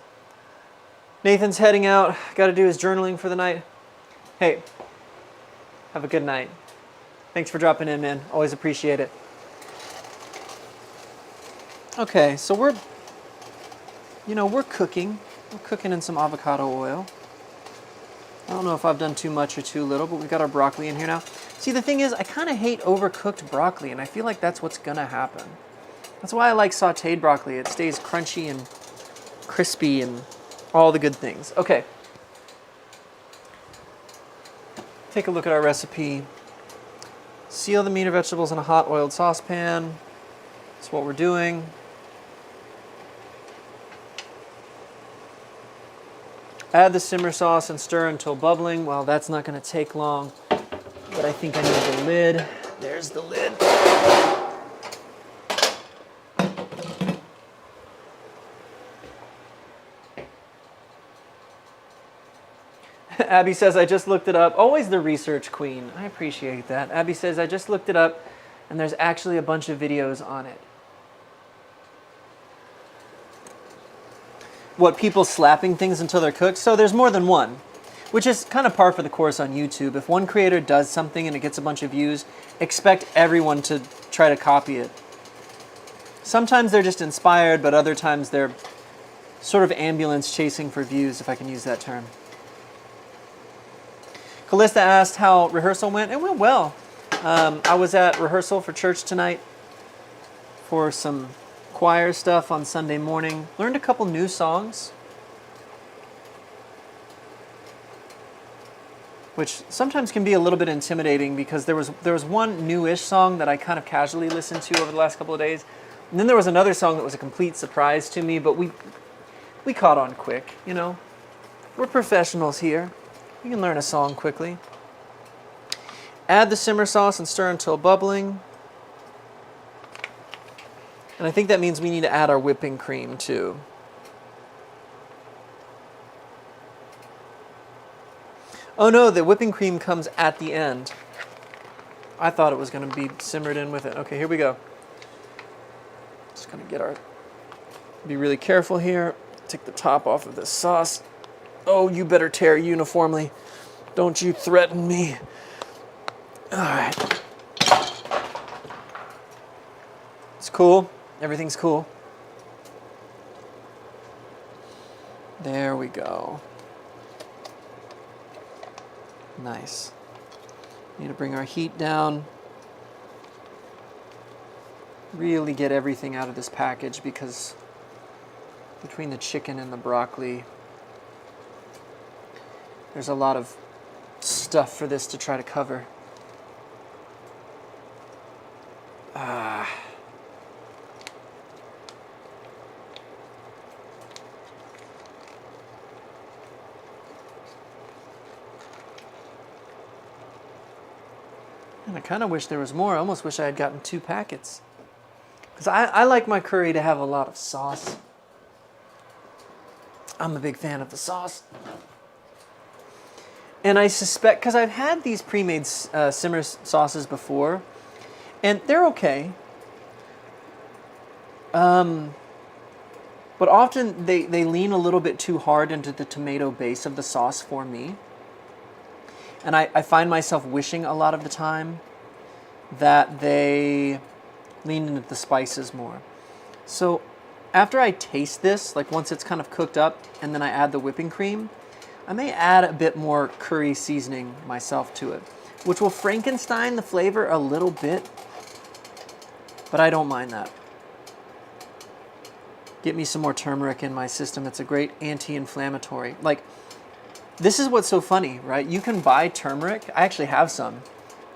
Nathan's heading out. Got to do his journaling for the night. Hey, have a good night. Thanks for dropping in, man. Always appreciate it. Okay, so we're cooking. We're cooking in some avocado oil. I don't know if I've done too much or too little, but we've got our broccoli in here now. See, the thing is, I kind of hate overcooked broccoli, and I feel like that's what's going to happen. That's why I like sautéed broccoli. It stays crunchy and crispy and all the good things. Okay. Take a look at our recipe. Seal the meat or vegetables in a hot oiled saucepan. That's what we're doing. Add the simmer sauce and stir until bubbling. Well, that's not going to take long, but I think I need the lid. There's the lid. Abby says, I just looked it up. Always the research queen. I appreciate that. Abby says, I just looked it up, and there's actually a bunch of videos on it. What, people slapping things until they're cooked? So there's more than one, which is kind of par for the course on YouTube. If one creator does something and it gets a bunch of views, expect everyone to try to copy it. Sometimes they're just inspired, but other times they're sort of ambulance chasing for views, if I can use that term. Callista asked how rehearsal went. It went well. I was at rehearsal for church tonight for some choir stuff on Sunday morning. Learned a couple new songs, which sometimes can be a little bit intimidating because there was one newish song that I kind of casually listened to over the last couple of days. And then there was another song that was a complete surprise to me, but we caught on quick, you know. We're professionals here. We can learn a song quickly. Add the simmer sauce and stir until bubbling. And I think that means we need to add our whipping cream too. Oh no, the whipping cream comes at the end. I thought it was going to be simmered in with it. Okay, here we go. Just going to be really careful here. Take the top off of this sauce. Oh, you better tear uniformly. Don't you threaten me. All right. It's cool. Everything's cool. There we go. Nice. Need to bring our heat down. Really get everything out of this package because between the chicken and the broccoli, there's a lot of stuff for this to try to cover. And I kind of wish there was more. I almost wish I had gotten 2 packets. Because I like my curry to have a lot of sauce. I'm a big fan of the sauce. And I suspect, because I've had these pre-made simmer sauces before, and they're okay. But often they lean a little bit too hard into the tomato base of the sauce for me. And I find myself wishing a lot of the time that they lean into the spices more. So after I taste this, like once it's kind of cooked up and then I add the whipping cream, I may add a bit more curry seasoning myself to it, which will Frankenstein the flavor a little bit, but I don't mind that. Get me some more turmeric in my system. It's a great anti-inflammatory. Like, this is what's so funny, right? You can buy turmeric, I actually have some,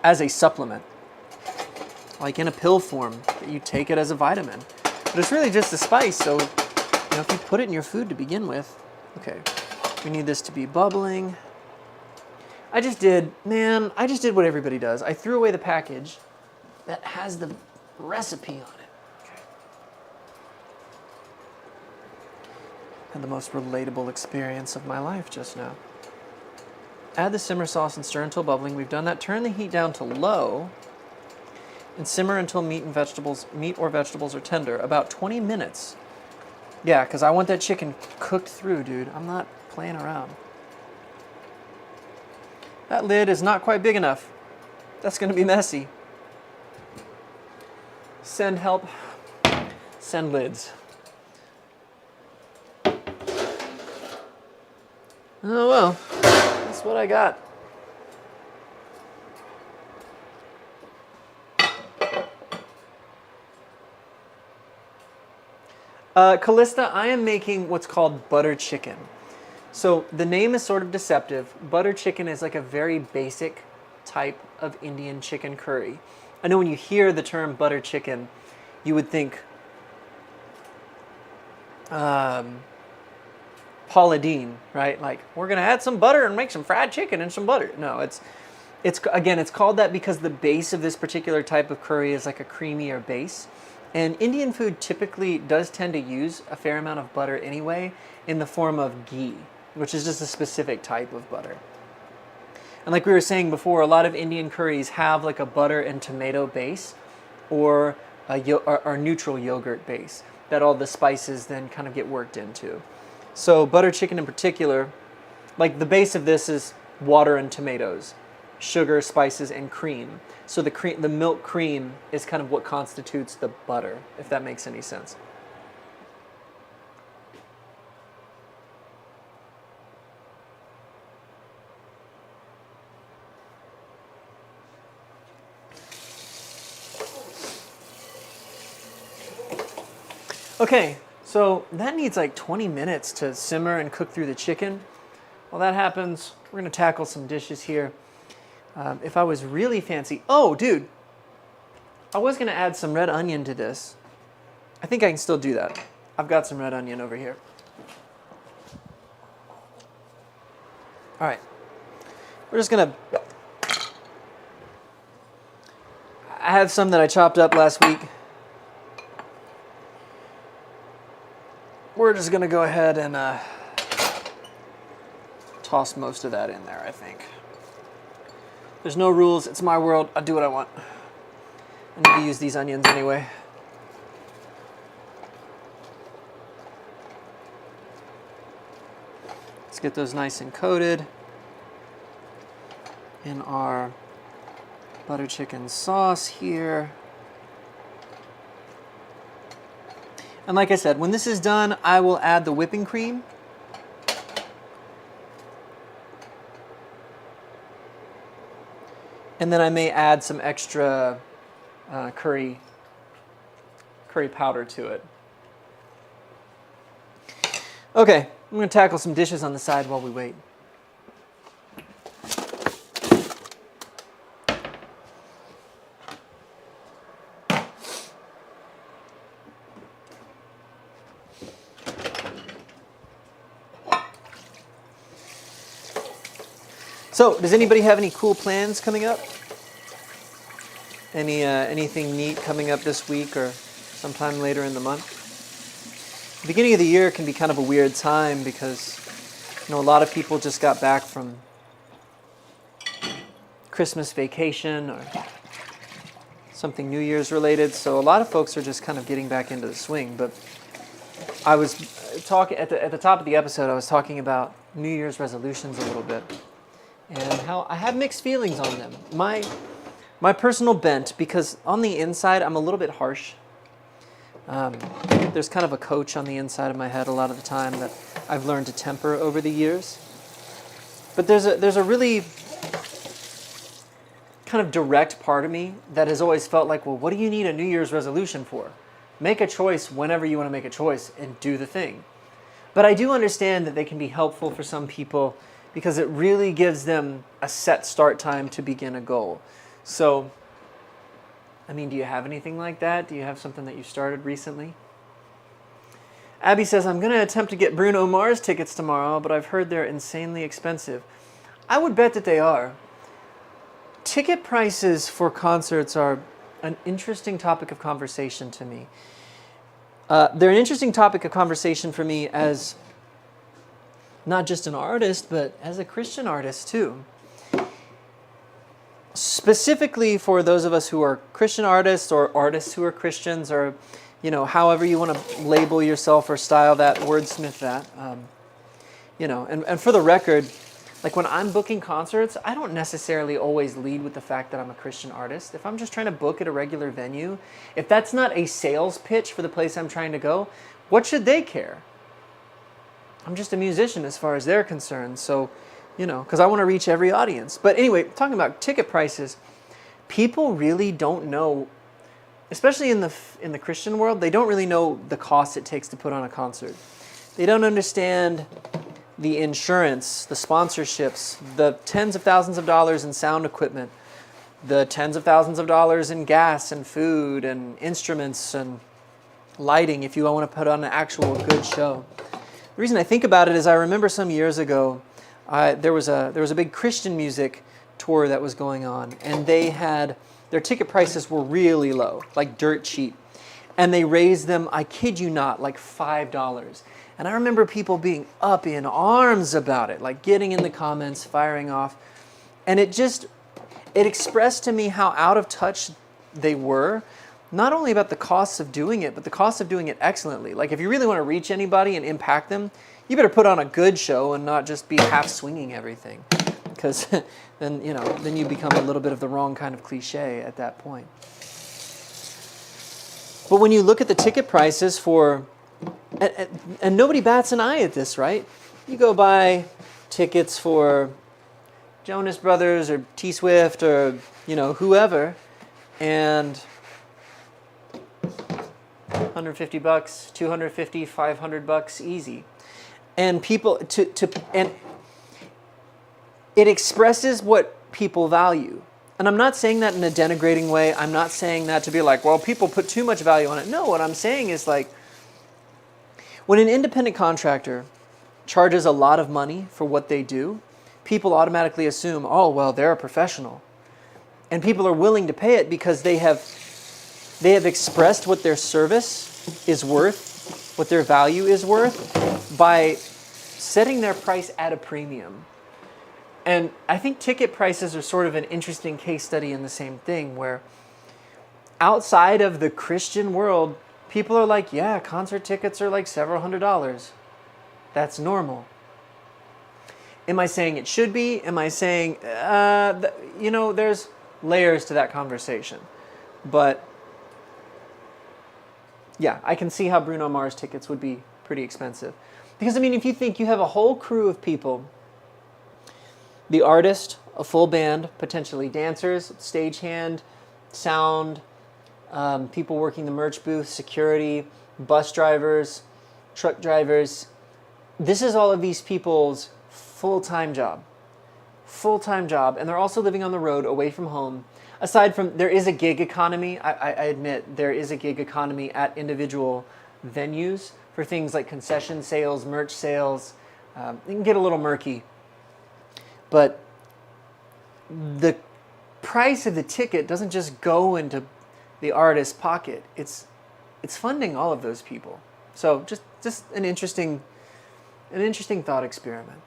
as a supplement. Like in a pill form, that you take it as a vitamin. But it's really just a spice, so if you put it in your food to begin with. Okay, we need this to be bubbling. I just did what everybody does. I threw away the package that has the recipe on it. Okay. Had the most relatable experience of my life just now. Add the simmer sauce and stir until bubbling. We've done that. Turn the heat down to low and simmer until meat or vegetables are tender. About 20 minutes. Yeah, because I want that chicken cooked through, dude. I'm not playing around. That lid is not quite big enough. That's going to be messy. Send help. Send lids. Oh well. That's what I got. Callista, I am making what's called butter chicken. So the name is sort of deceptive. Butter chicken is like a very basic type of Indian chicken curry. I know when you hear the term butter chicken, you would think Paula Deen, right? Like, we're gonna add some butter and make some fried chicken and some butter. No, it's called that because the base of this particular type of curry is like a creamier base. And Indian food typically does tend to use a fair amount of butter anyway in the form of ghee, which is just a specific type of butter. And like we were saying before, a lot of Indian curries have like a butter and tomato base or a neutral yogurt base that all the spices then kind of get worked into. So butter chicken in particular, like the base of this is water and tomatoes, sugar, spices, and cream. So the milk cream is kind of what constitutes the butter, if that makes any sense. Okay, so that needs like 20 minutes to simmer and cook through the chicken. While that happens, we're gonna tackle some dishes here. If I was really fancy, oh dude, I was gonna add some red onion to this. I think I can still do that. I've got some red onion over here. All right, we're just gonna, I have some that I chopped up last week. We're just gonna go ahead and toss most of that in there, I think. There's no rules. It's my world. I'll do what I want. I need to use these onions anyway. Let's get those nice and coated in our butter chicken sauce here. And like I said, when this is done, I will add the whipping cream. And then I may add some extra curry powder to it. Okay, I'm going to tackle some dishes on the side while we wait. So, does anybody have any cool plans coming up? Anything neat coming up this week or sometime later in the month? The beginning of the year can be kind of a weird time because, a lot of people just got back from Christmas vacation or something New Year's related. So a lot of folks are just kind of getting back into the swing. But I was talking at the top of the episode, I was talking about New Year's resolutions a little bit. And how I have mixed feelings on them. My personal bent, because on the inside I'm a little bit harsh. There's kind of a coach on the inside of my head a lot of the time that I've learned to temper over the years. But there's a really kind of direct part of me that has always felt like, well, what do you need a New Year's resolution for? Make a choice whenever you want to make a choice and do the thing. But I do understand that they can be helpful for some people because it really gives them a set start time to begin a goal. So, do you have anything like that? Do you have something that you started recently? Abby says, I'm going to attempt to get Bruno Mars tickets tomorrow, but I've heard they're insanely expensive. I would bet that they are. Ticket prices for concerts are an interesting topic of conversation to me. They're an interesting topic of conversation for me as not just an artist, but as a Christian artist too. Specifically for those of us who are Christian artists or artists who are Christians or, however you want to label yourself or style that, wordsmith that. And for the record, like when I'm booking concerts, I don't necessarily always lead with the fact that I'm a Christian artist. If I'm just trying to book at a regular venue, if that's not a sales pitch for the place I'm trying to go, what should they care? I'm just a musician as far as they're concerned. So, because I want to reach every audience. But anyway, talking about ticket prices, people really don't know, especially in the Christian world, they don't really know the cost it takes to put on a concert. They don't understand the insurance, the sponsorships, the tens of thousands of dollars in sound equipment, the tens of thousands of dollars in gas and food and instruments and lighting if you want to put on an actual good show. The reason I think about it is I remember some years ago, there was a big Christian music tour that was going on, and their ticket prices were really low, like dirt cheap. And they raised them, I kid you not, like $5. And I remember people being up in arms about it, like getting in the comments, firing off. And it expressed to me how out of touch they were, not only about the costs of doing it, but the cost of doing it excellently. Like if you really want to reach anybody and impact them, you better put on a good show and not just be half swinging everything. Because then you become a little bit of the wrong kind of cliche at that point. But when you look at the ticket prices for, and nobody bats an eye at this, right? You go buy tickets for Jonas Brothers or T-Swift or, whoever, and $150, $250, $500 easy. And people, and it expresses what people value. And I'm not saying that in a denigrating way. I'm not saying that to be like, well, people put too much value on it. No, what I'm saying is like, when an independent contractor charges a lot of money for what they do, people automatically assume, oh, well, they're a professional. And people are willing to pay it because they have expressed what their service is worth, what their value is worth, by setting their price at a premium. And I think ticket prices are sort of an interesting case study in the same thing, where outside of the Christian world, people are like, yeah, concert tickets are like several $100s. That's normal. Am I saying it should be? Am I saying, there's layers to that conversation. But yeah, I can see how Bruno Mars tickets would be pretty expensive. Because, I mean, if you think you have a whole crew of people, the artist, a full band, potentially dancers, stagehand, sound, people working the merch booth, security, bus drivers, truck drivers. This is all of these people's full-time job. Full-time job. And they're also living on the road, away from home. Aside from, there is a gig economy. I admit, there is a gig economy at individual venues for things like concession sales, merch sales. It can get a little murky. But the price of the ticket doesn't just go into the artist's pocket. It's funding all of those people. So just an interesting thought experiment.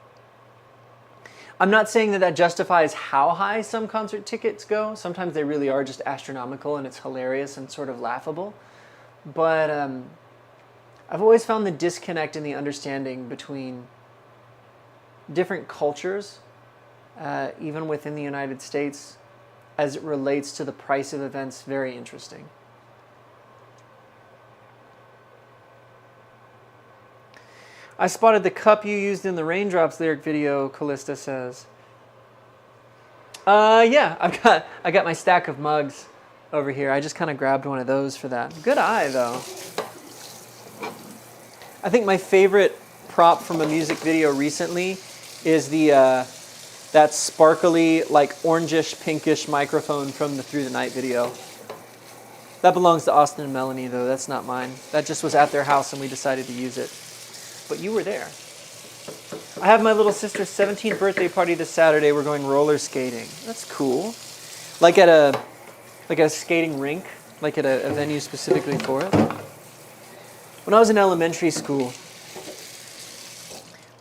I'm not saying that justifies how high some concert tickets go. Sometimes they really are just astronomical and it's hilarious and sort of laughable. But I've always found the disconnect in the understanding between different cultures, even within the United States, as it relates to the price of events, very interesting. I spotted the cup you used in the Raindrops lyric video, Callista says. Yeah, I got my stack of mugs over here. I just kind of grabbed one of those for that. Good eye, though. I think my favorite prop from a music video recently is that sparkly, like orangish, pinkish microphone from the Through the Night video. That belongs to Austin and Melanie, though. That's not mine. That just was at their house and we decided to use it. But you were there. I have my little sister's 17th birthday party this Saturday. We're going roller skating. That's cool. Like at a skating rink, like at a venue specifically for it. When I was in elementary school,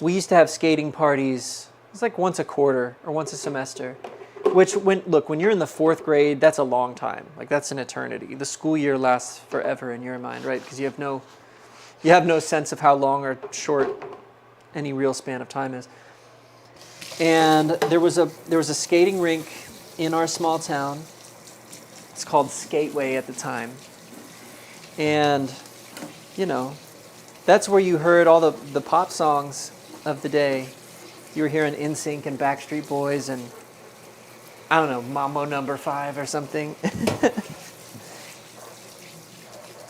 we used to have skating parties. It was like once a quarter or once a semester. Which, when you're in the 4th grade, that's a long time. Like, that's an eternity. The school year lasts forever in your mind, right? Because you have no sense of how long or short any real span of time is. And there was a skating rink in our small town. It's called Skateway at the time. And, that's where you heard all the pop songs of the day. You were hearing NSYNC and Backstreet Boys and, I don't know, Mambo Number 5 or something.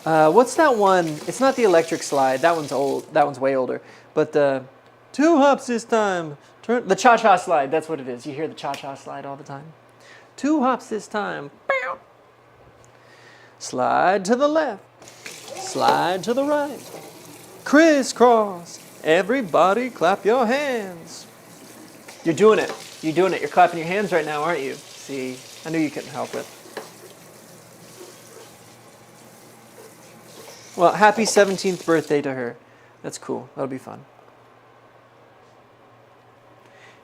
What's that one? It's not the Electric Slide. That one's old. That one's way older. But the 2 hops this time. The Cha-Cha Slide. That's what it is. You hear the Cha-Cha Slide all the time. 2 hops this time. Slide to the left. Slide to the right. Crisscross. Everybody clap your hands. You're doing it. You're doing it. You're clapping your hands right now, aren't you? See, I knew you couldn't help it. Well, happy 17th birthday to her. That's cool. That'll be fun.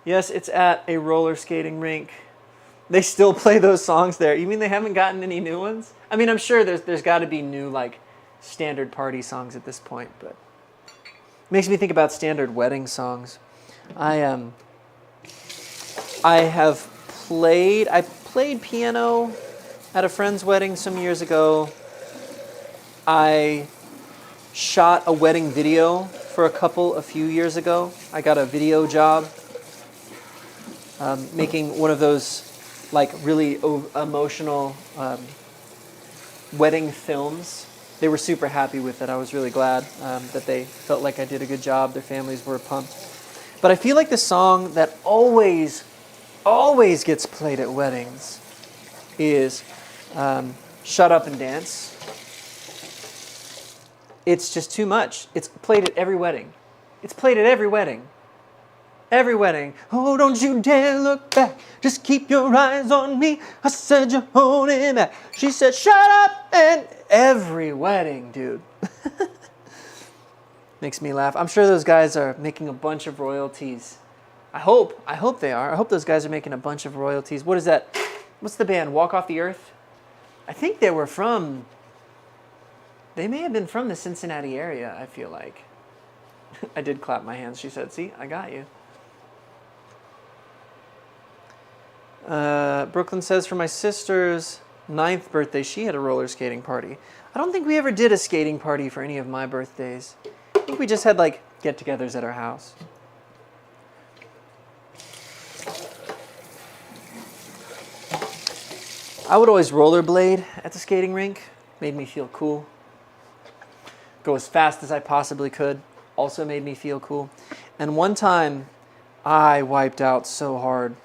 Yes, it's at a roller skating rink. They still play those songs there. You mean they haven't gotten any new ones? I mean, I'm sure there's got to be new, like, standard party songs at this point, but it makes me think about standard wedding songs. I played piano at a friend's wedding some years ago. I shot a wedding video for a couple a few years ago. I got a video job making one of those like really emotional wedding films. They were super happy with it. I was really glad that they felt like I did a good job. Their families were pumped. But I feel like the song that always gets played at weddings is Shut Up and Dance. It's just too much. It's played at every wedding. It's played at every wedding. Every wedding. Oh, don't you dare look back. Just keep your eyes on me. I said you're holding back. She said, shut up. And every wedding, dude. Makes me laugh. I'm sure those guys are making a bunch of royalties I hope they are. I hope those guys are making a bunch of royalties. What is that? What's the band? Walk Off the Earth? I think they may have been from the Cincinnati area, I feel like. I did clap my hands, she said. See, I got you. Brooklyn says, for my sister's 9th birthday, she had a roller skating party. I don't think we ever did a skating party for any of my birthdays. I think we just had like get-togethers at our house. I would always rollerblade at the skating rink. Made me feel cool. Go as fast as I possibly could. Also made me feel cool. And one time, I wiped out so hard.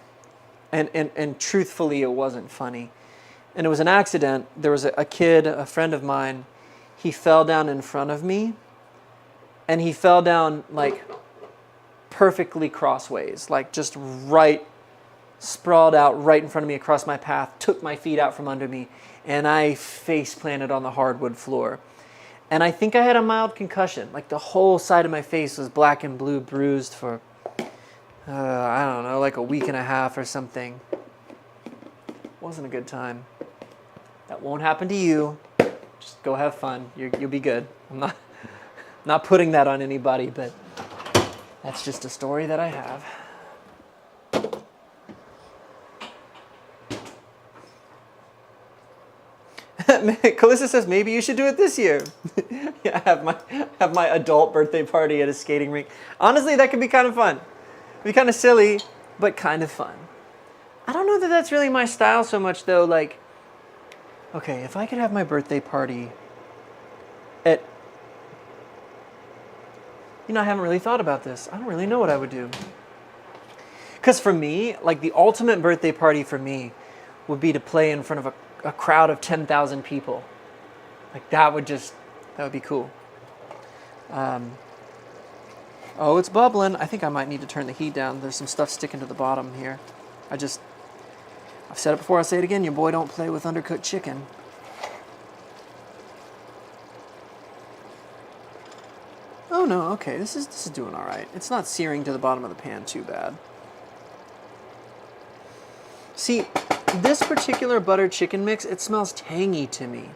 And truthfully, it wasn't funny. And it was an accident. There was a kid, a friend of mine, he fell down in front of me. And he fell down like perfectly crossways. Like just right, sprawled out right in front of me across my path, took my feet out from under me, and I face planted on the hardwood floor. And I think I had a mild concussion. Like the whole side of my face was black and blue bruised for, I don't know, like a week and a half or something. Wasn't a good time. That won't happen to you. Just go have fun. You'll be good. I'm not putting that on anybody, but that's just a story that I have. Calista says maybe you should do it this year. Yeah, have my adult birthday party at a skating rink. Honestly, that could be kind of fun. It'd be kind of silly, but kind of fun. I don't know that that's really my style so much though. Like, okay, if I could have my birthday party at, I haven't really thought about this. I don't really know what I would do. Because for me, like the ultimate birthday party for me would be to play in front of a crowd of 10,000 people. Like that would be cool. Oh, it's bubbling. I think I might need to turn the heat down. There's some stuff sticking to the bottom here. I've said it before, I'll say it again. Your boy don't play with undercooked chicken. Oh no, okay, this is doing all right. It's not searing to the bottom of the pan too bad. See, this particular butter chicken mix, it smells tangy to me.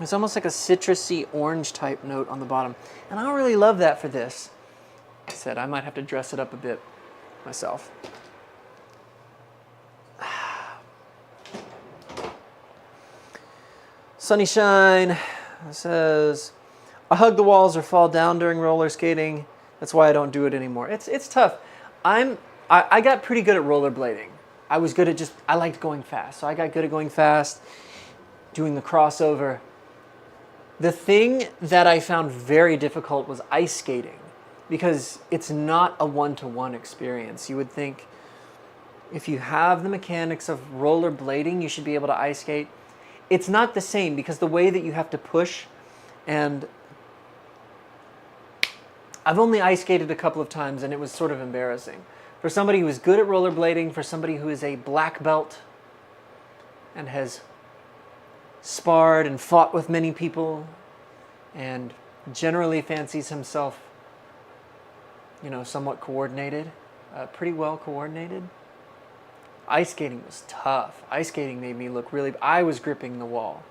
It's almost like a citrusy orange type note on the bottom. And I don't really love that for this. Like I said, I might have to dress it up a bit myself. Sunnyshine says, I hug the walls or fall down during roller skating. That's why I don't do it anymore. It's tough. I got pretty good at rollerblading. I was good at I liked going fast. So I got good at going fast, doing the crossover. The thing that I found very difficult was ice skating because it's not a one-to-one experience. You would think if you have the mechanics of rollerblading, you should be able to ice skate. It's not the same because the way that you have to push, and I've only ice skated a couple of times and it was sort of embarrassing. For somebody who is good at rollerblading, for somebody who is a black belt and has sparred and fought with many people and generally fancies himself, somewhat coordinated, pretty well coordinated. Ice skating was tough. Ice skating made me look I was gripping the wall.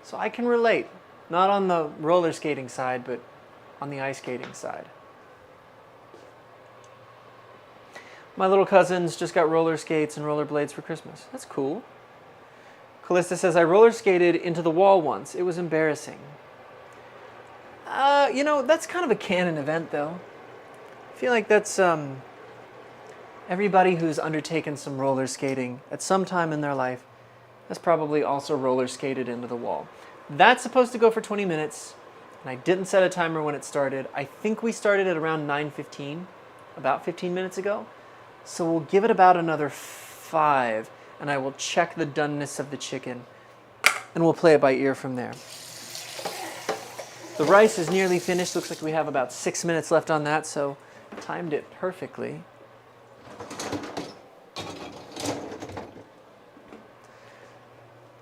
So I can relate, not on the roller skating side, but on the ice skating side. My little cousins just got roller skates and rollerblades for Christmas. That's cool. Callista says, I roller skated into the wall once. It was embarrassing. That's kind of a canon event, though. I feel like that's everybody who's undertaken some roller skating at some time in their life has probably also roller skated into the wall. That's supposed to go for 20 minutes, and I didn't set a timer when it started. I think we started at around 9:15, about 15 minutes ago. So we'll give it about another 5, and I will check the doneness of the chicken, and we'll play it by ear from there. The rice is nearly finished. Looks like we have about 6 minutes left on that, so timed it perfectly.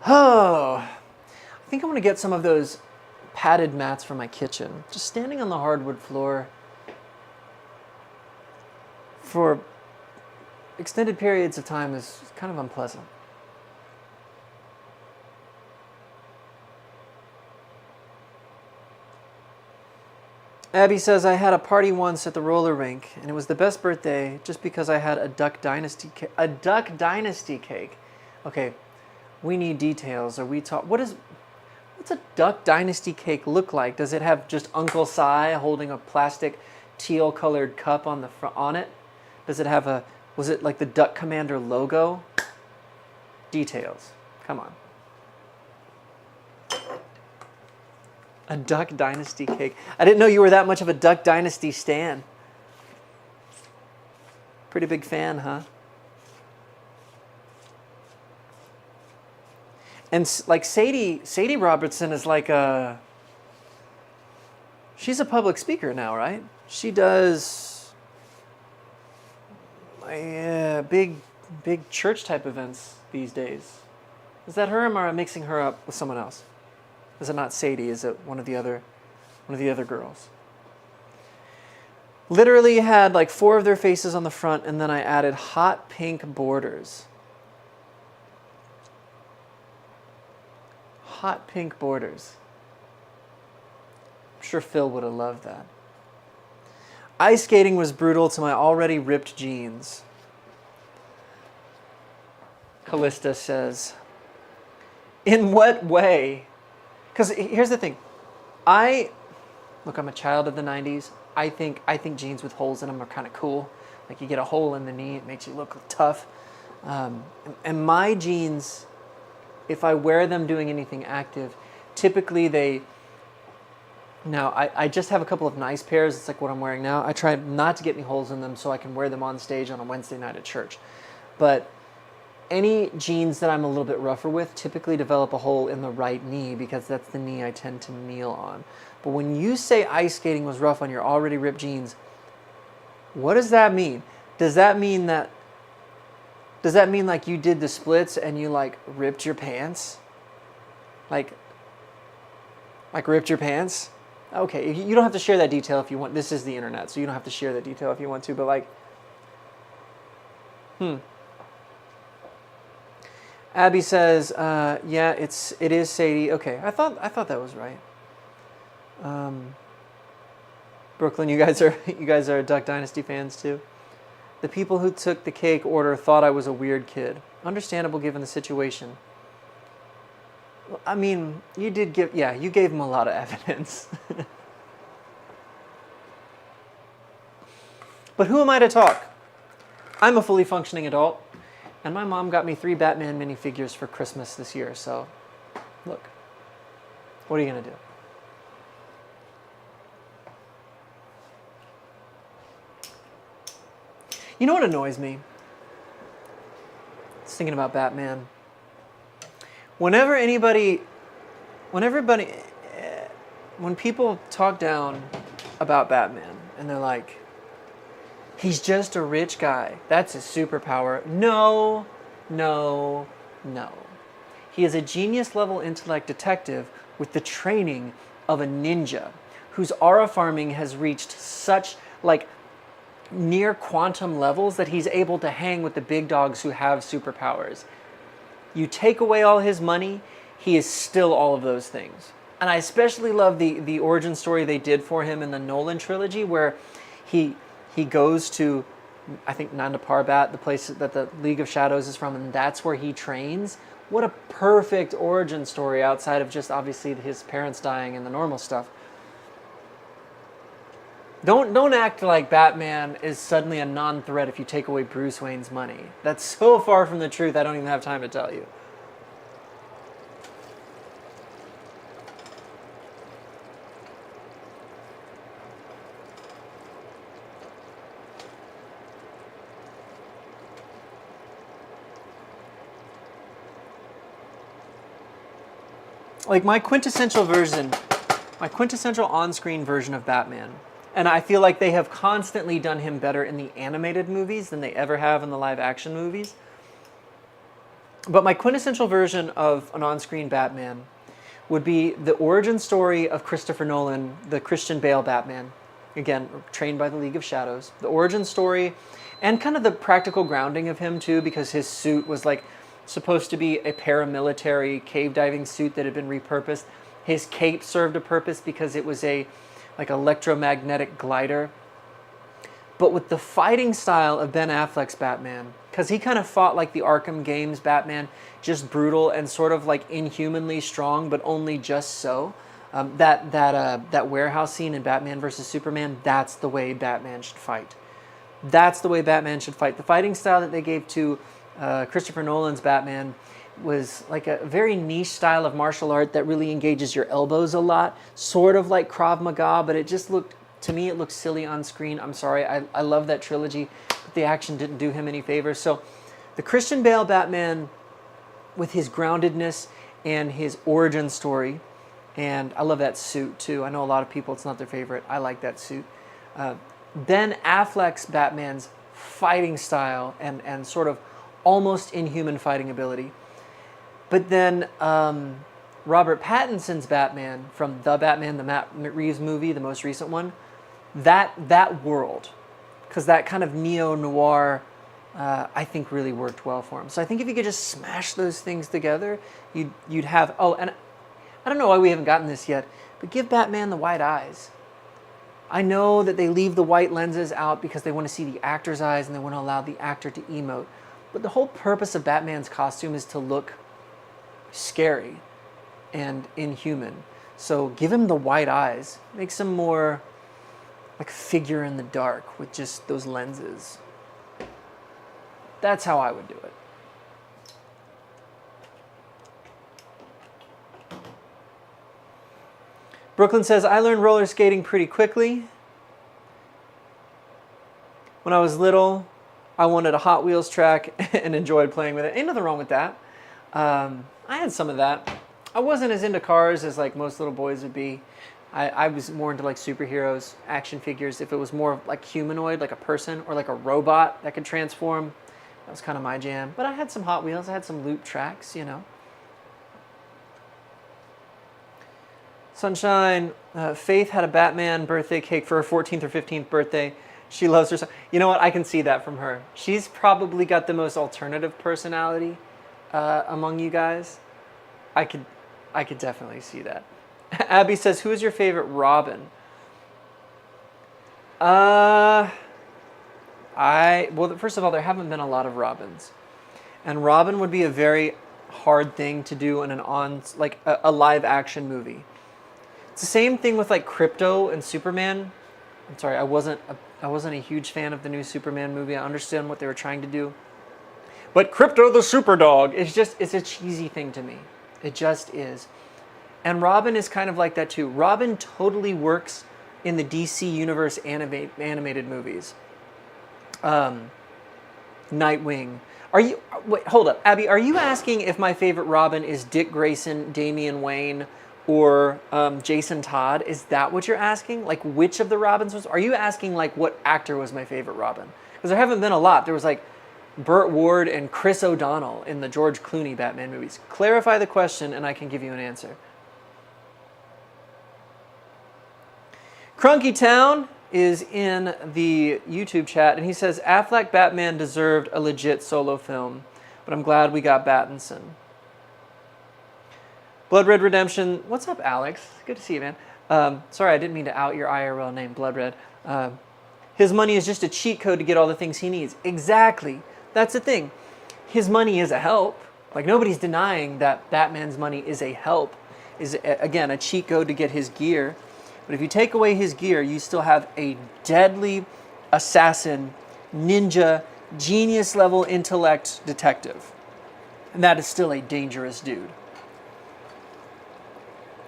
Oh, I think I'm going to get some of those padded mats from my kitchen. Just standing on the hardwood floor for extended periods of time is kind of unpleasant. Abby says, I had a party once at the roller rink, and it was the best birthday just because I had a Duck Dynasty cake. A Duck Dynasty cake. Okay, we need details. What's a Duck Dynasty cake look like? Does it have just Uncle Si holding a plastic teal-colored cup on the front on it? Does it have was it like the Duck Commander logo? Details. Come on. A Duck Dynasty cake. I didn't know you were that much of a Duck Dynasty stan. Pretty big fan, huh? And like Sadie Robertson is like she's a public speaker now, right? She does big church type events these days. Is that her, or am I mixing her up with someone else? Is it not Sadie? Is it one of the other girls? Literally had like 4 of their faces on the front, and then I added hot pink borders. Hot pink borders. I'm sure Phil would have loved that. Ice skating was brutal to my already ripped jeans. Callista says, in what way? Because here's the thing. I'm a child of the 90s. I think jeans with holes in them are kind of cool. Like you get a hole in the knee, it makes you look tough. And my jeans, if I wear them doing anything active, typically I just have a couple of nice pairs. It's like what I'm wearing now. I try not to get any holes in them so I can wear them on stage on a Wednesday night at church. But any jeans that I'm a little bit rougher with typically develop a hole in the right knee because that's the knee I tend to kneel on. But when you say ice skating was rough on your already ripped jeans, what does that mean? Does that mean like you did the splits and you like ripped your pants? Like ripped your pants? Okay, you don't have to share that detail if you want. This is the internet, so you don't have to share that detail if you want to, but like, Abby says, yeah, it is Sadie. Okay, I thought that was right. Brooklyn, you guys are Duck Dynasty fans too. The people who took the cake order thought I was a weird kid. Understandable given the situation. I mean, you gave them a lot of evidence. But who am I to talk? I'm a fully functioning adult. And my mom got me 3 Batman minifigures for Christmas this year, so look. What are you going to do? You know what annoys me? Just thinking about Batman. When people talk down about Batman and they're like, he's just a rich guy. That's his superpower. No. He is a genius-level intellect detective with the training of a ninja whose aura farming has reached such, like, near quantum levels that he's able to hang with the big dogs who have superpowers. You take away all his money, he is still all of those things. And I especially love the origin story they did for him in the Nolan trilogy where he goes to, I think, Nanda Parbat, the place that the League of Shadows is from, and that's where he trains. What a perfect origin story outside of just obviously his parents dying and the normal stuff. Don't act like Batman is suddenly a non-threat if you take away Bruce Wayne's money. That's so far from the truth, I don't even have time to tell you. Like my quintessential on-screen version of Batman. And I feel like they have constantly done him better in the animated movies than they ever have in the live-action movies. But my quintessential version of an on-screen Batman would be the origin story of Christopher Nolan, the Christian Bale Batman. again, trained by the League of Shadows. The origin story and kind of the practical grounding of him too, because his suit was like supposed to be a paramilitary cave diving suit that had been repurposed. His cape served a purpose because it was a like electromagnetic glider. But with the fighting style of Ben Affleck's Batman, because he kind of fought like the Arkham games Batman, just brutal and sort of like inhumanly strong, but only just so. That warehouse scene in Batman versus Superman, that's the way Batman should fight. That's the way Batman should fight. The fighting style that they gave to Christopher Nolan's Batman was like a very niche style of martial art that really engages your elbows a lot, sort of like Krav Maga, but it just looked, to me, it looked silly on screen. I'm sorry, I love that trilogy, but the action didn't do him any favors. So the Christian Bale Batman, with his groundedness and his origin story, and I love that suit too. I know a lot of people, it's not their favorite. I like that suit. Ben Affleck's Batman's fighting style and sort of almost inhuman fighting ability. But then Robert Pattinson's Batman from The Batman, the Matt Reeves movie, the most recent one, that world, because that kind of neo-noir, I think really worked well for him. So I think if you could just smash those things together, you'd have, oh, and I don't know why we haven't gotten this yet, but give Batman the white eyes. I know that they leave the white lenses out because they want to see the actor's eyes and they want to allow the actor to emote. But the whole purpose of Batman's costume is to look scary and inhuman. So give him the white eyes. Makes him more like a figure in the dark with just those lenses. That's how I would do it. Brooklyn says, I learned roller skating pretty quickly. When I was little, I wanted a Hot Wheels track and enjoyed playing with it. Ain't nothing wrong with that. I had some of that. I wasn't as into cars as like most little boys would be. I was more into like superheroes, action figures. If it was more like humanoid, like a person or like a robot that could transform, that was kind of my jam. But I had some Hot Wheels. I had some loop tracks, you know. Sunshine, Faith had a Batman birthday cake for her 14th or 15th birthday. She loves her son. You know what? I can see that from her. She's probably got the most alternative personality among you guys. I could definitely see that. Abby says, who is your favorite Robin? Well, first of all, there haven't been a lot of Robins. And Robin would be a very hard thing to do in a live action movie. It's the same thing with like Krypto and Superman. I'm sorry, I wasn't a huge fan of the new Superman movie. I understand what they were trying to do. But Krypto the Superdog, it's a cheesy thing to me. It just is. And Robin is kind of like that too. Robin totally works in the DC Universe animated movies. Nightwing. Wait, hold up. Abby, are you asking if my favorite Robin is Dick Grayson, Damian Wayne, or Jason Todd? Is that what you're asking? Like which of the Robins was? Are you asking like what actor was my favorite Robin? Because there haven't been a lot. There was like Burt Ward and Chris O'Donnell in the George Clooney Batman movies. Clarify the question and I can give you an answer. Crunky Town is in the YouTube chat and he says Affleck Batman deserved a legit solo film, but I'm glad we got Pattinson. Blood Red Redemption. What's up, Alex? Good to see you, man. Sorry, I didn't mean to out your IRL name, Blood Red. His money is just a cheat code to get all the things he needs. Exactly. That's the thing. His money is a help. Like, nobody's denying that Batman's money is a help. Is, again, a cheat code to get his gear. But if you take away his gear, you still have a deadly assassin, ninja, genius-level intellect detective. And that is still a dangerous dude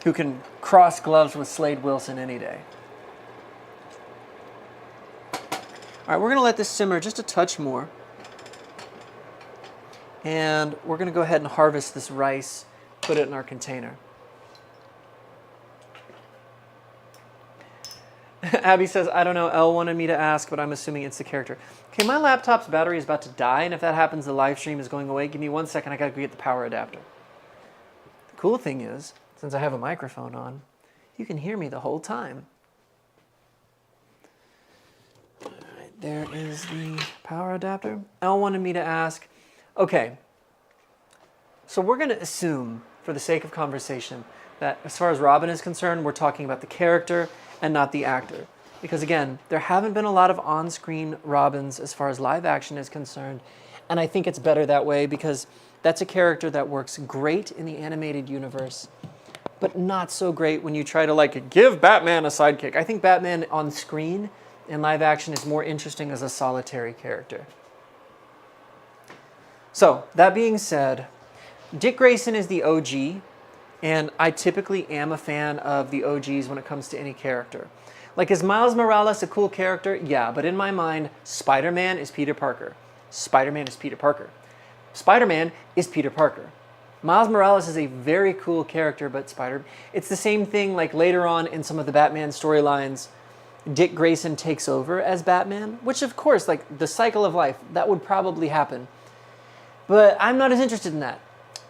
who can cross gloves with Slade Wilson any day. All right, we're going to let this simmer just a touch more. And we're going to go ahead and harvest this rice, put it in our container. Abby says, I don't know, Elle wanted me to ask, but I'm assuming it's the character. Okay, my laptop's battery is about to die, and if that happens, the live stream is going away. Give me 1 second, I gotta go get the power adapter. The cool thing is, since I have a microphone on, you can hear me the whole time. there is the power adapter. Elle wanted me to ask, okay, so we're going to assume, for the sake of conversation, that as far as Robin is concerned, we're talking about the character and not the actor. Because again, there haven't been a lot of on-screen Robins as far as live action is concerned, and I think it's better that way because that's a character that works great in the animated universe, but not so great when you try to like give Batman a sidekick. I think Batman on screen in live action is more interesting as a solitary character. So, that being said, Dick Grayson is the OG, and I typically am a fan of the OGs when it comes to any character. Like, is Miles Morales a cool character? Yeah, but in my mind, Spider-Man is Peter Parker. Spider-Man is Peter Parker. Spider-Man is Peter Parker. Miles Morales is a very cool character, but it's the same thing like later on in some of the Batman storylines, Dick Grayson takes over as Batman, which of course, like the cycle of life, that would probably happen. But I'm not as interested in that.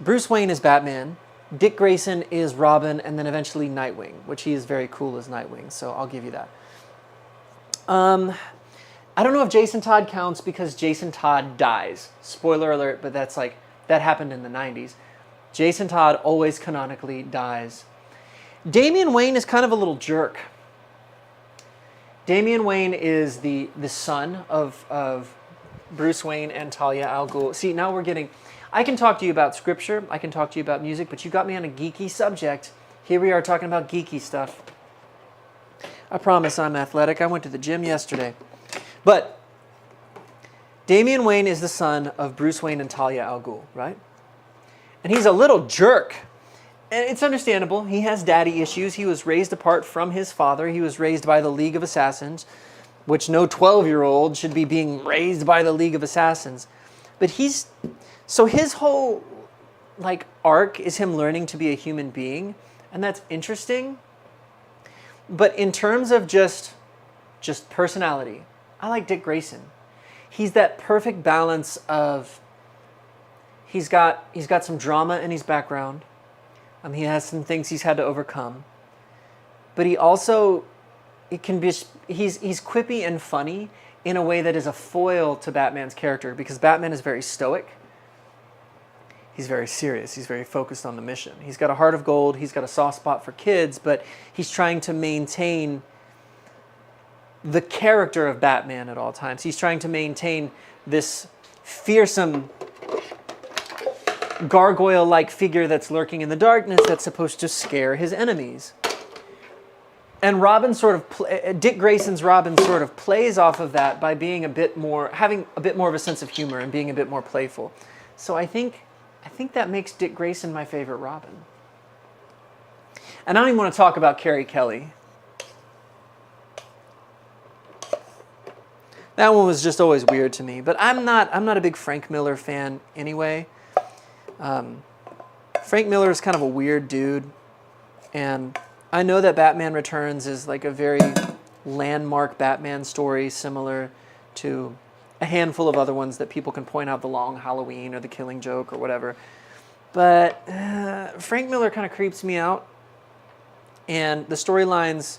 Bruce Wayne is Batman, Dick Grayson is Robin, and then eventually Nightwing, which he is very cool as Nightwing, so I'll give you that. I don't know if Jason Todd counts because Jason Todd dies. Spoiler alert, but that's like, that happened in the 90s. Jason Todd always canonically dies. Damian Wayne is kind of a little jerk. Damian Wayne is the son of Bruce Wayne and Talia al Ghul. See, now we're getting... I can talk to you about scripture, I can talk to you about music, but you got me on a geeky subject. Here we are talking about geeky stuff. I promise I'm athletic. I went to the gym yesterday. But Damian Wayne is the son of Bruce Wayne and Talia al Ghul, right? And he's a little jerk. And it's understandable. He has daddy issues. He was raised apart from his father. He was raised by the League of Assassins, which no 12-year-old should be being raised by the League of Assassins. But so his whole like arc is him learning to be a human being, and that's interesting. But in terms of just personality, I like Dick Grayson. He's that perfect balance of he's got some drama in his background. He has some things he's had to overcome. But he also he's quippy and funny in a way that is a foil to Batman's character, because Batman is very stoic. He's very serious. He's very focused on the mission. He's got a heart of gold. He's got a soft spot for kids, but he's trying to maintain the character of Batman at all times. He's trying to maintain this fearsome gargoyle-like figure that's lurking in the darkness that's supposed to scare his enemies. And Dick Grayson's Robin sort of plays off of that by being having a bit more of a sense of humor and being a bit more playful. So I think that makes Dick Grayson my favorite Robin. And I don't even want to talk about Carrie Kelly. That one was just always weird to me. But I'm not a big Frank Miller fan anyway. Frank Miller is kind of a weird dude, and I know that Batman Returns is like a very landmark Batman story, similar to a handful of other ones that people can point out, The Long Halloween or The Killing Joke or whatever. But Frank Miller kind of creeps me out, and the storylines,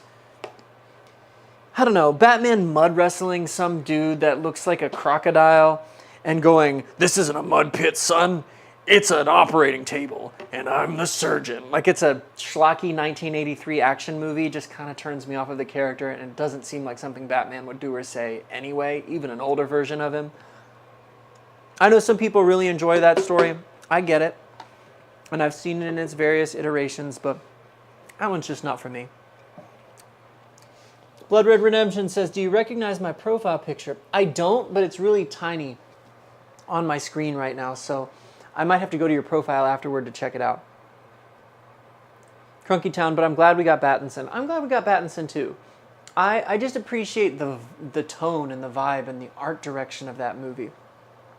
I don't know, Batman mud wrestling some dude that looks like a crocodile and going, "This isn't a mud pit, son. It's an operating table, and I'm the surgeon." Like it's a schlocky 1983 action movie, just kind of turns me off of the character, and it doesn't seem like something Batman would do or say anyway, even an older version of him. I know some people really enjoy that story. I get it. And I've seen it in its various iterations, but that one's just not for me. Blood Red Redemption says, "Do you recognize my profile picture?" I don't, but it's really tiny on my screen right now, so I might have to go to your profile afterward to check it out. Crunky Town, but I'm glad we got Pattinson. I'm glad we got Pattinson too. I just appreciate the tone and the vibe and the art direction of that movie.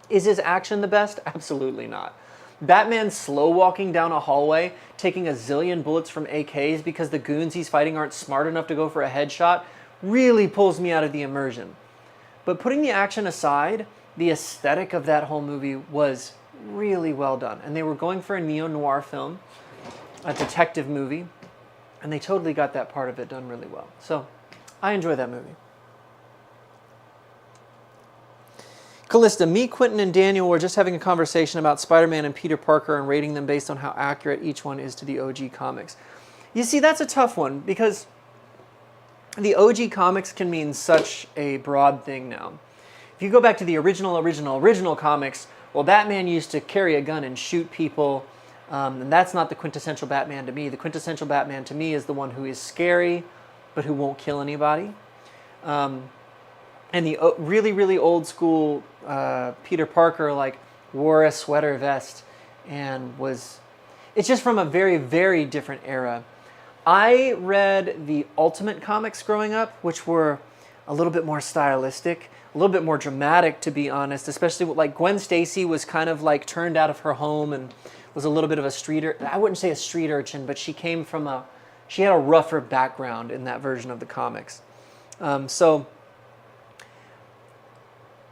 Is his action the best? Absolutely not. Batman slow walking down a hallway, taking a zillion bullets from AKs because the goons he's fighting aren't smart enough to go for a headshot, really pulls me out of the immersion. But putting the action aside, the aesthetic of that whole movie was really well done. And they were going for a neo-noir film, a detective movie, and they totally got that part of it done really well. So I enjoy that movie. Callista, me, Quentin, and Daniel were just having a conversation about Spider-Man and Peter Parker and rating them based on how accurate each one is to the OG comics. You see, that's a tough one because the OG comics can mean such a broad thing now. If you go back to the original comics, well, Batman used to carry a gun and shoot people, and that's not the quintessential Batman to me. The quintessential Batman to me is the one who is scary, but who won't kill anybody. And the really, really old school Peter Parker, like, wore a sweater vest and was... It's just from a very, very different era. I read the Ultimate comics growing up, which were a little bit more stylistic, a little bit more dramatic, to be honest, especially with, like, Gwen Stacy was kind of like turned out of her home and was a little bit of a I wouldn't say a street urchin, but she came from she had a rougher background in that version of the comics. So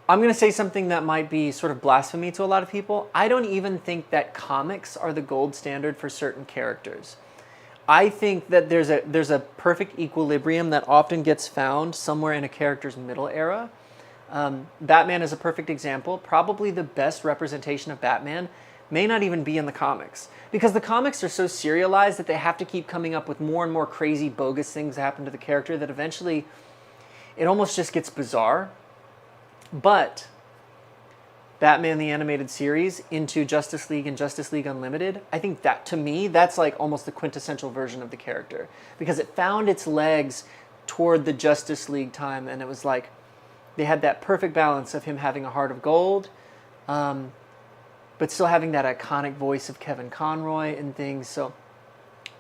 I'm going to say something that might be sort of blasphemy to a lot of people. I don't even think that comics are the gold standard for certain characters. I think that there's a perfect equilibrium that often gets found somewhere in a character's middle era. Batman is a perfect example. Probably the best representation of Batman may not even be in the comics, because the comics are so serialized that they have to keep coming up with more and more crazy, bogus things that happen to the character that eventually it almost just gets bizarre. But Batman the Animated Series into Justice League and Justice League Unlimited, I think that, to me, that's like almost the quintessential version of the character, because it found its legs toward the Justice League time, and it was like they had that perfect balance of him having a heart of gold, but still having that iconic voice of Kevin Conroy and things. So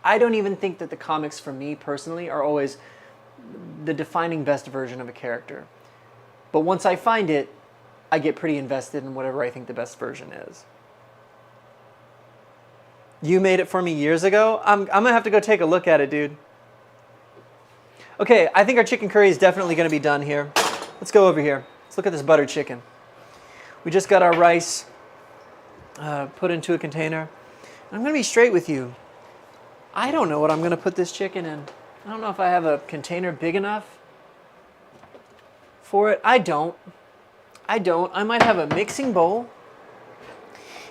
I don't even think that the comics, for me personally, are always the defining best version of a character. But once I find it, I get pretty invested in whatever I think the best version is. You made it for me years ago? I'm going to have to go take a look at it, dude. Okay, I think our chicken curry is definitely going to be done here. Let's go over here. Let's look at this buttered chicken. We just got our rice put into a container. I'm going to be straight with you. I don't know what I'm going to put this chicken in. I don't know if I have a container big enough for it. I don't. I might have a mixing bowl.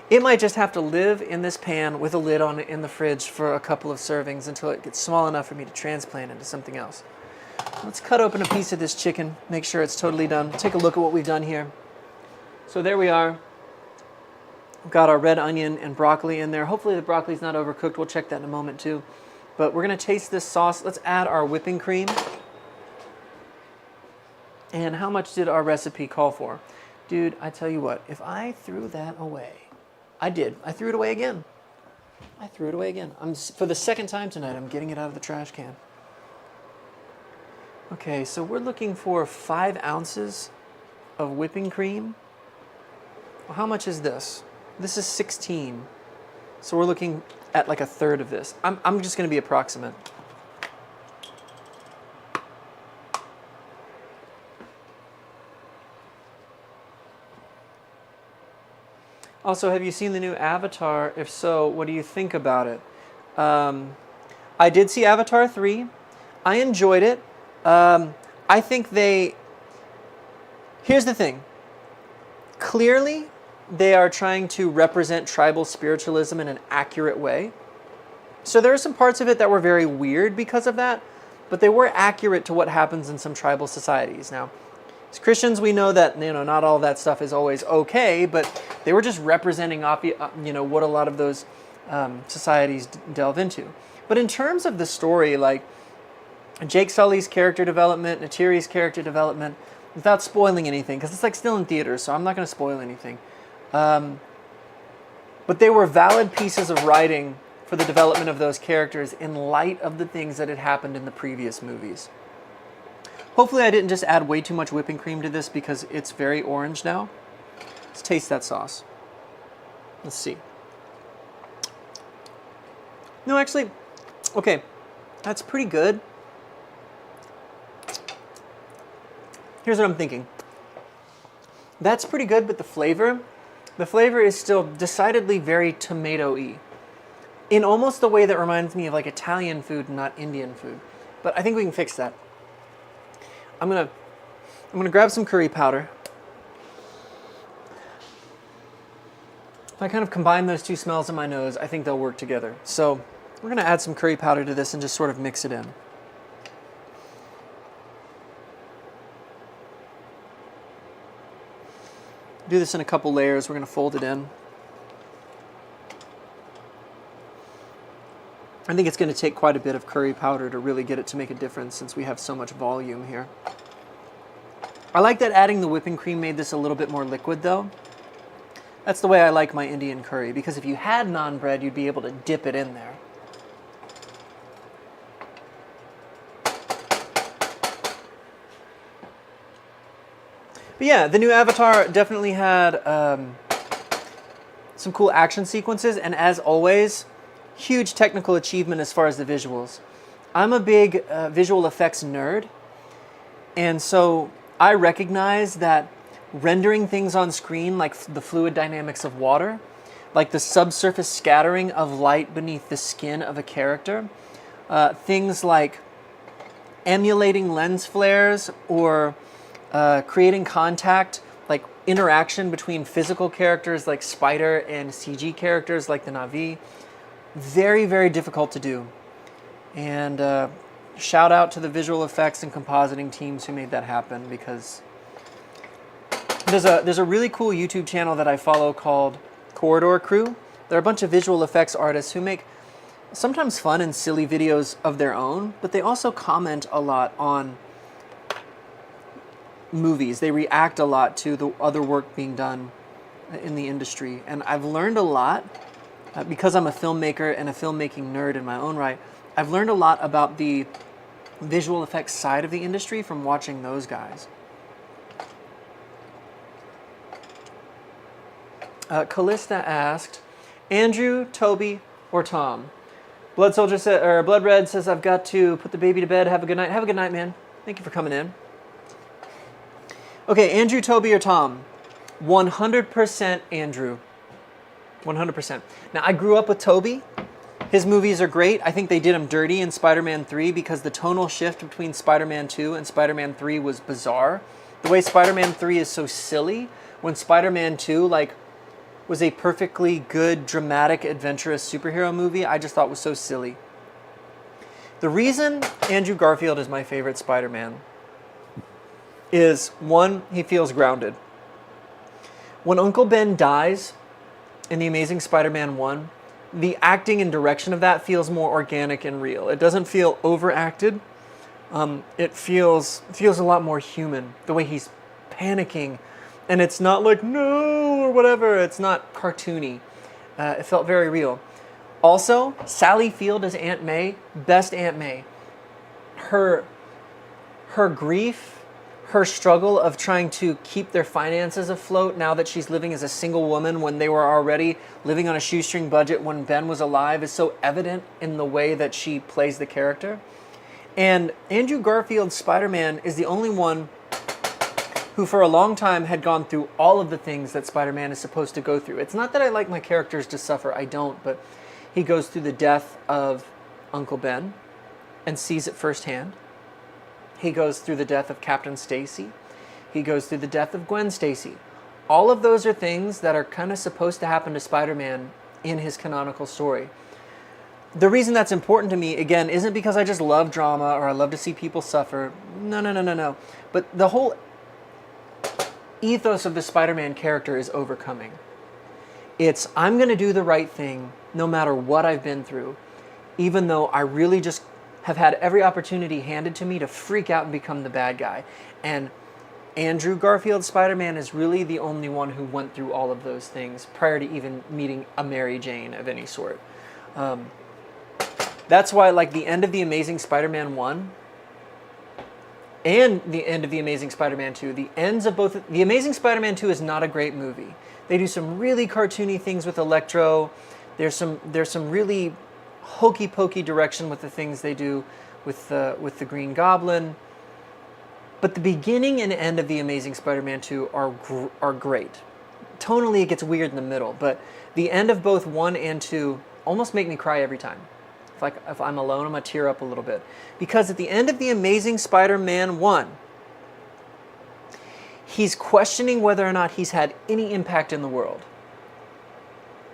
It might just have to live in this pan with a lid on it in the fridge for a couple of servings until it gets small enough for me to transplant into something else. Let's cut open a piece of this chicken, make sure it's totally done. Take a look at what we've done here. So there we are. We've got our red onion and broccoli in there. Hopefully the broccoli's not overcooked. We'll check that in a moment too. But we're going to taste this sauce. Let's add our whipping cream. And how much did our recipe call for? Dude, I tell you what, if I threw that away, I did. I threw it away again. For the second time tonight, I'm getting it out of the trash can. Okay, so we're looking for 5 ounces of whipping cream. Well, how much is this? This is 16. So we're looking at like a third of this. I'm just going to be approximate. Also, have you seen the new Avatar? If so, what do you think about it? I did see Avatar 3. I enjoyed it. I think here's the thing. Clearly, they are trying to represent tribal spiritualism in an accurate way. So there are some parts of it that were very weird because of that, but they were accurate to what happens in some tribal societies. Now, as Christians, we know that not all that stuff is always okay, but they were just representing what a lot of those societies delve into. But in terms of the story, like Jake Sully's character development, Natiri's character development, without spoiling anything, because it's like still in theaters, so I'm not going to spoil anything. But they were valid pieces of writing for the development of those characters in light of the things that had happened in the previous movies. Hopefully I didn't just add way too much whipping cream to this because it's very orange now. Let's taste that sauce. Let's see. No, actually, okay, that's pretty good. Here's what I'm thinking. That's pretty good, but the flavor is still decidedly very tomato-y. In almost the way that reminds me of like Italian food, not Indian food. But I think we can fix that. I'm gonna grab some curry powder. If I kind of combine those two smells in my nose, I think they'll work together. So we're going to add some curry powder to this and just sort of mix it in. Do this in a couple layers. We're going to fold it in. I think it's going to take quite a bit of curry powder to really get it to make a difference since we have so much volume here. I like that adding the whipping cream made this a little bit more liquid though. That's the way I like my Indian curry, because if you had naan bread, you'd be able to dip it in there. But yeah, the new Avatar definitely had some cool action sequences, and as always, huge technical achievement as far as the visuals. I'm a big visual effects nerd, and so I recognize that rendering things on screen, like the fluid dynamics of water, like the subsurface scattering of light beneath the skin of a character, things like emulating lens flares or creating contact, like interaction between physical characters like Spider and CG characters like the Na'vi. Very, very difficult to do. And shout out to the visual effects and compositing teams who made that happen, because there's a really cool YouTube channel that I follow called Corridor Crew. They're a bunch of visual effects artists who make sometimes fun and silly videos of their own, but they also comment a lot on movies. They react a lot to the other work being done in the industry. And I've learned a lot, because I'm a filmmaker and a filmmaking nerd in my own right. I've learned a lot about the visual effects side of the industry from watching those guys. Callista asked, Andrew, Toby, or Tom? Blood Soldier said, or Blood Red says, I've got to put the baby to bed. Have a good night. Have a good night, man. Thank you for coming in. Okay, Andrew, Toby, or Tom? 100% Andrew. 100%. Now, I grew up with Toby. His movies are great. I think they did him dirty in Spider-Man 3 because the tonal shift between Spider-Man 2 and Spider-Man 3 was bizarre. The way Spider-Man 3 is so silly, when Spider-Man 2, like, was a perfectly good, dramatic, adventurous superhero movie, I just thought was so silly. The reason Andrew Garfield is my favorite Spider-Man is, one, he feels grounded. When Uncle Ben dies in The Amazing Spider-Man 1, the acting and direction of that feels more organic and real. It doesn't feel overacted. It feels a lot more human, the way he's panicking. And it's not like, no, or whatever. It's not cartoony. It felt very real. Also, Sally Field as Aunt May, best Aunt May. Her grief, her struggle of trying to keep their finances afloat now that she's living as a single woman when they were already living on a shoestring budget when Ben was alive, is so evident in the way that she plays the character. And Andrew Garfield's Spider-Man is the only one who for a long time had gone through all of the things that Spider-Man is supposed to go through. It's not that I like my characters to suffer, I don't, but he goes through the death of Uncle Ben and sees it firsthand. He goes through the death of Captain Stacy. He goes through the death of Gwen Stacy. All of those are things that are kind of supposed to happen to Spider-Man in his canonical story. The reason that's important to me, again, isn't because I just love drama or I love to see people suffer. No. But the whole ethos of the Spider-Man character is overcoming. It's, I'm going to do the right thing no matter what I've been through, even though I really just have had every opportunity handed to me to freak out and become the bad guy. And Andrew Garfield's Spider-Man is really the only one who went through all of those things prior to even meeting a Mary Jane of any sort. That's why, like, the end of The Amazing Spider-Man 1 and the end of The Amazing Spider-Man 2, the ends of both... The Amazing Spider-Man 2 is not a great movie. They do some really cartoony things with Electro. There's some really hokey-pokey direction with the things they do with the Green Goblin. But the beginning and end of The Amazing Spider-Man 2 are great. Tonally, it gets weird in the middle, but the end of both 1 and 2 almost make me cry every time. If I'm alone, I'm going to tear up a little bit. Because at the end of The Amazing Spider-Man 1, he's questioning whether or not he's had any impact in the world.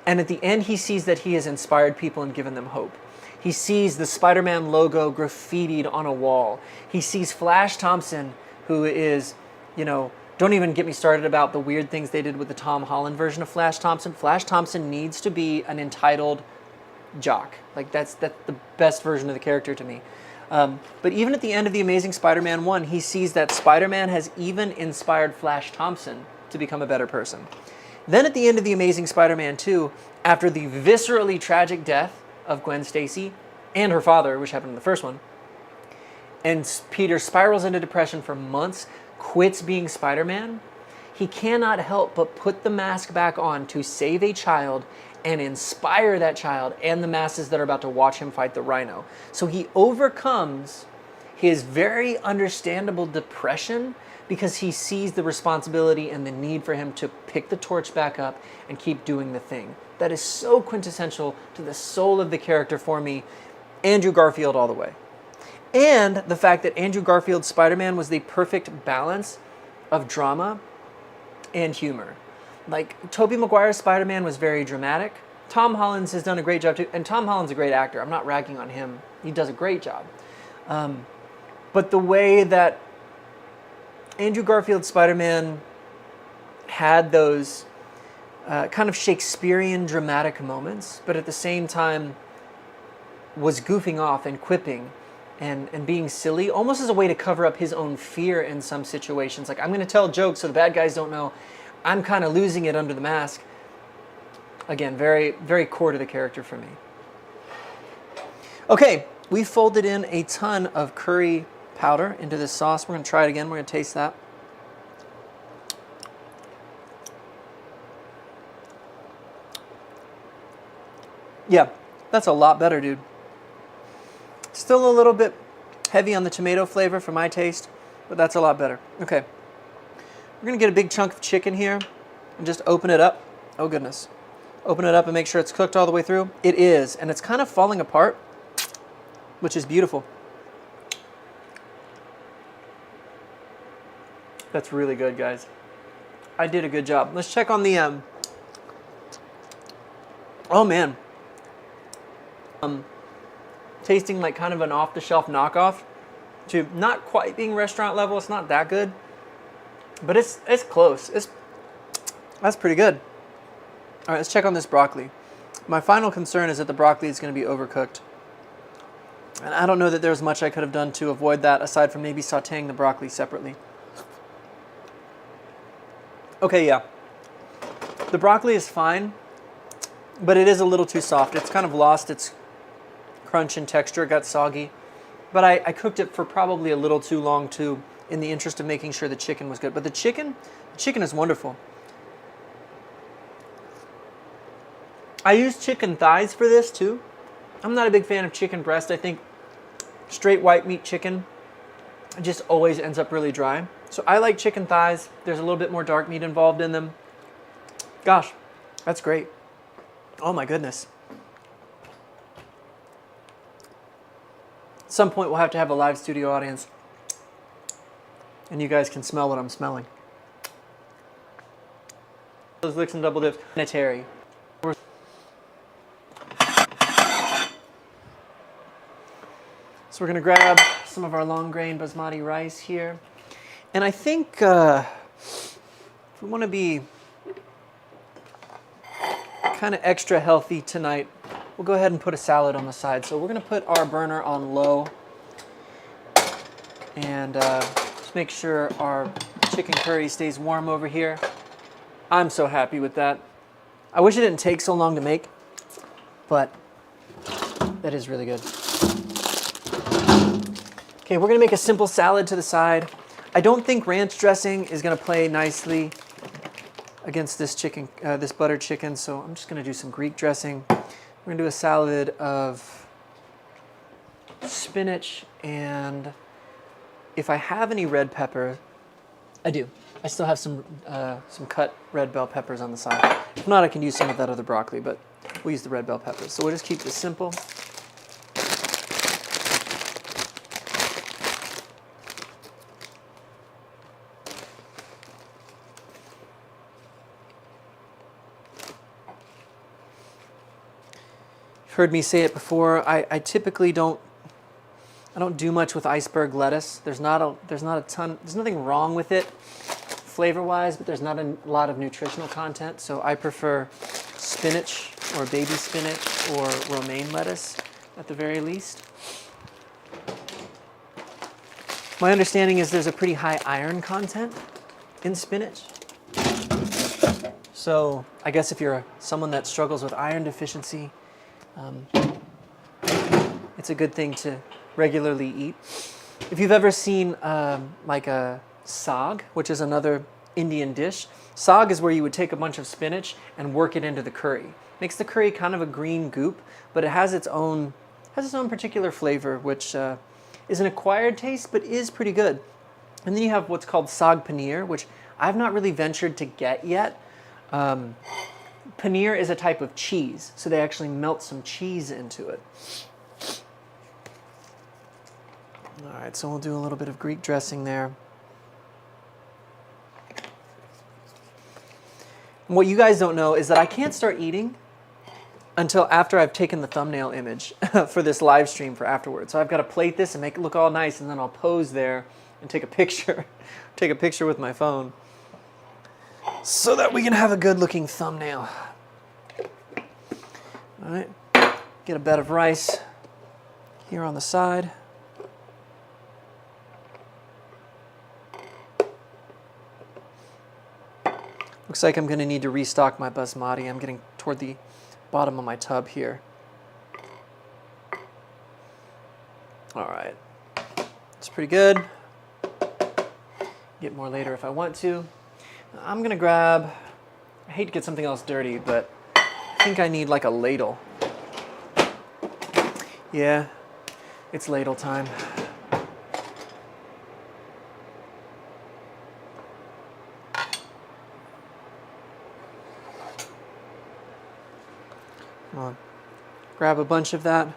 And at the end, he sees that he has inspired people and given them hope. He sees the Spider-Man logo graffitied on a wall. He sees Flash Thompson, who is, don't even get me started about the weird things they did with the Tom Holland version of Flash Thompson. Flash Thompson needs to be an entitled jock. Like, that's the best version of the character to me. But even at the end of The Amazing Spider-Man 1, he sees that Spider-Man has even inspired Flash Thompson to become a better person. Then at the end of The Amazing Spider-Man 2, after the viscerally tragic death of Gwen Stacy and her father, which happened in the first one, and Peter spirals into depression for months, quits being Spider-Man, he cannot help but put the mask back on to save a child and inspire that child and the masses that are about to watch him fight the Rhino. So he overcomes his very understandable depression because he sees the responsibility and the need for him to pick the torch back up and keep doing the thing. That is so quintessential to the soul of the character for me. Andrew Garfield all the way. And the fact that Andrew Garfield's Spider-Man was the perfect balance of drama and humor. Like, Tobey Maguire's Spider-Man was very dramatic. Tom Holland's has done a great job too. And Tom Holland's a great actor. I'm not ragging on him. He does a great job. But the way that Andrew Garfield's Spider-Man had those kind of Shakespearean dramatic moments, but at the same time was goofing off and quipping and being silly, almost as a way to cover up his own fear in some situations. Like, I'm going to tell jokes so the bad guys don't know. I'm kind of losing it under the mask. Again, very, very core to the character for me. Okay, we folded in a ton of curry powder into this sauce. We're going to try it again. We're going to taste that. Yeah, that's a lot better, dude. Still a little bit heavy on the tomato flavor for my taste, but that's a lot better. Okay. We're going to get a big chunk of chicken here and just open it up. Oh, goodness. Open it up and make sure it's cooked all the way through. It is, and it's kind of falling apart, which is beautiful. That's really good, guys. I did a good job. Let's check on the... Oh, man. Tasting like kind of an off-the-shelf knockoff to not quite being restaurant level. It's not that good, but it's close. That's pretty good. All right, let's check on this broccoli. My final concern is that the broccoli is going to be overcooked. And I don't know that there's much I could have done to avoid that aside from maybe sauteing the broccoli separately. Okay, yeah. The broccoli is fine, but it is a little too soft. It's kind of lost its crunch and texture. It got soggy. But I cooked it for probably a little too long too, in the interest of making sure the chicken was good. But the chicken is wonderful. I used chicken thighs for this too. I'm not a big fan of chicken breast. I think straight white meat chicken just always ends up really dry. So I like chicken thighs. There's a little bit more dark meat involved in them. Gosh, that's great. Oh my goodness. At some point we'll have to have a live studio audience and you guys can smell what I'm smelling. Those licks and double dips. Sanitary. So we're going to grab some of our long grain basmati rice here. And I think if we want to be kind of extra healthy tonight, we'll go ahead and put a salad on the side. So we're going to put our burner on low and just make sure our chicken curry stays warm over here. I'm so happy with that. I wish it didn't take so long to make, but that is really good. Okay, we're going to make a simple salad to the side. I don't think ranch dressing is going to play nicely against this chicken, this buttered chicken, so I'm just going to do some Greek dressing. We're going to do a salad of spinach, and if I have any red pepper, I do. I still have some cut red bell peppers on the side. If not, I can use some of that other broccoli, but we'll use the red bell peppers. So we'll just keep this simple. heard me say it before. I typically don't do much with iceberg lettuce. There's not a ton. There's nothing wrong with it, flavor-wise, but there's not a lot of nutritional content. So I prefer spinach or baby spinach or romaine lettuce at the very least. My understanding is there's a pretty high iron content in spinach. So I guess if you're someone that struggles with iron deficiency, it's a good thing to regularly eat. If you've ever seen like a saag, which is another Indian dish, saag is where you would take a bunch of spinach and work it into the curry. Makes the curry kind of a green goop, but it has its own particular flavor, which is an acquired taste, but is pretty good. And then you have what's called saag paneer, which I've not really ventured to get yet. Paneer is a type of cheese, so they actually melt some cheese into it. All right, so we'll do a little bit of Greek dressing there. And what you guys don't know is that I can't start eating until after I've taken the thumbnail image for this live stream for afterwards. So I've got to plate this and make it look all nice, and then I'll pose there and take a picture, take a picture with my phone, so that we can have a good looking thumbnail. All right, get a bed of rice here on the side. Looks like I'm going to need to restock my basmati. I'm getting toward the bottom of my tub here. All right, it's pretty good. Get more later if I want to. I'm going to grab, I hate to get something else dirty, but I think I need like a ladle. Yeah, it's ladle time. I'll grab a bunch of that.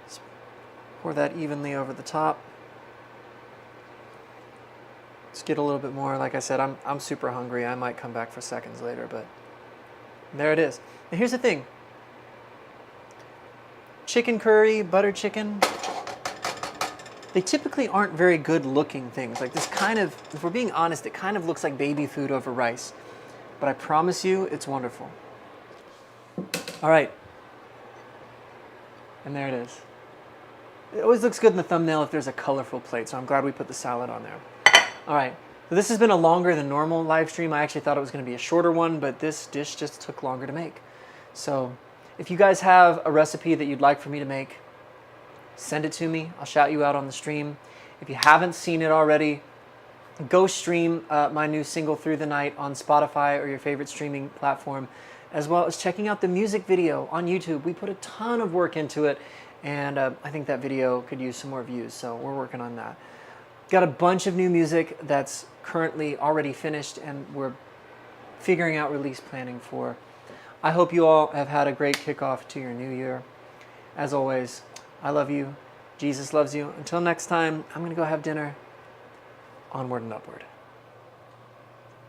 Just pour that evenly over the top. Let's get a little bit more. Like I said, I'm super hungry. I might come back for seconds later, but there it is. And here's the thing. Chicken curry, butter chicken, they typically aren't very good looking things. Like this kind of, if we're being honest, it kind of looks like baby food over rice. But I promise you, it's wonderful. All right. And there it is. It always looks good in the thumbnail if there's a colorful plate, so I'm glad we put the salad on there. All right. So this has been a longer than normal live stream. I actually thought it was going to be a shorter one, but this dish just took longer to make. So if you guys have a recipe that you'd like for me to make, send it to me. I'll shout you out on the stream. If you haven't seen it already, go stream my new single Through the Night on Spotify or your favorite streaming platform, as well as checking out the music video on YouTube. We put a ton of work into it, and I think that video could use some more views, so we're working on that. Got a bunch of new music that's currently already finished, and we're figuring out release planning for. I hope you all have had a great kickoff to your new year. As always, I love you. Jesus loves you. Until next time, I'm going to go have dinner. Onward and upward.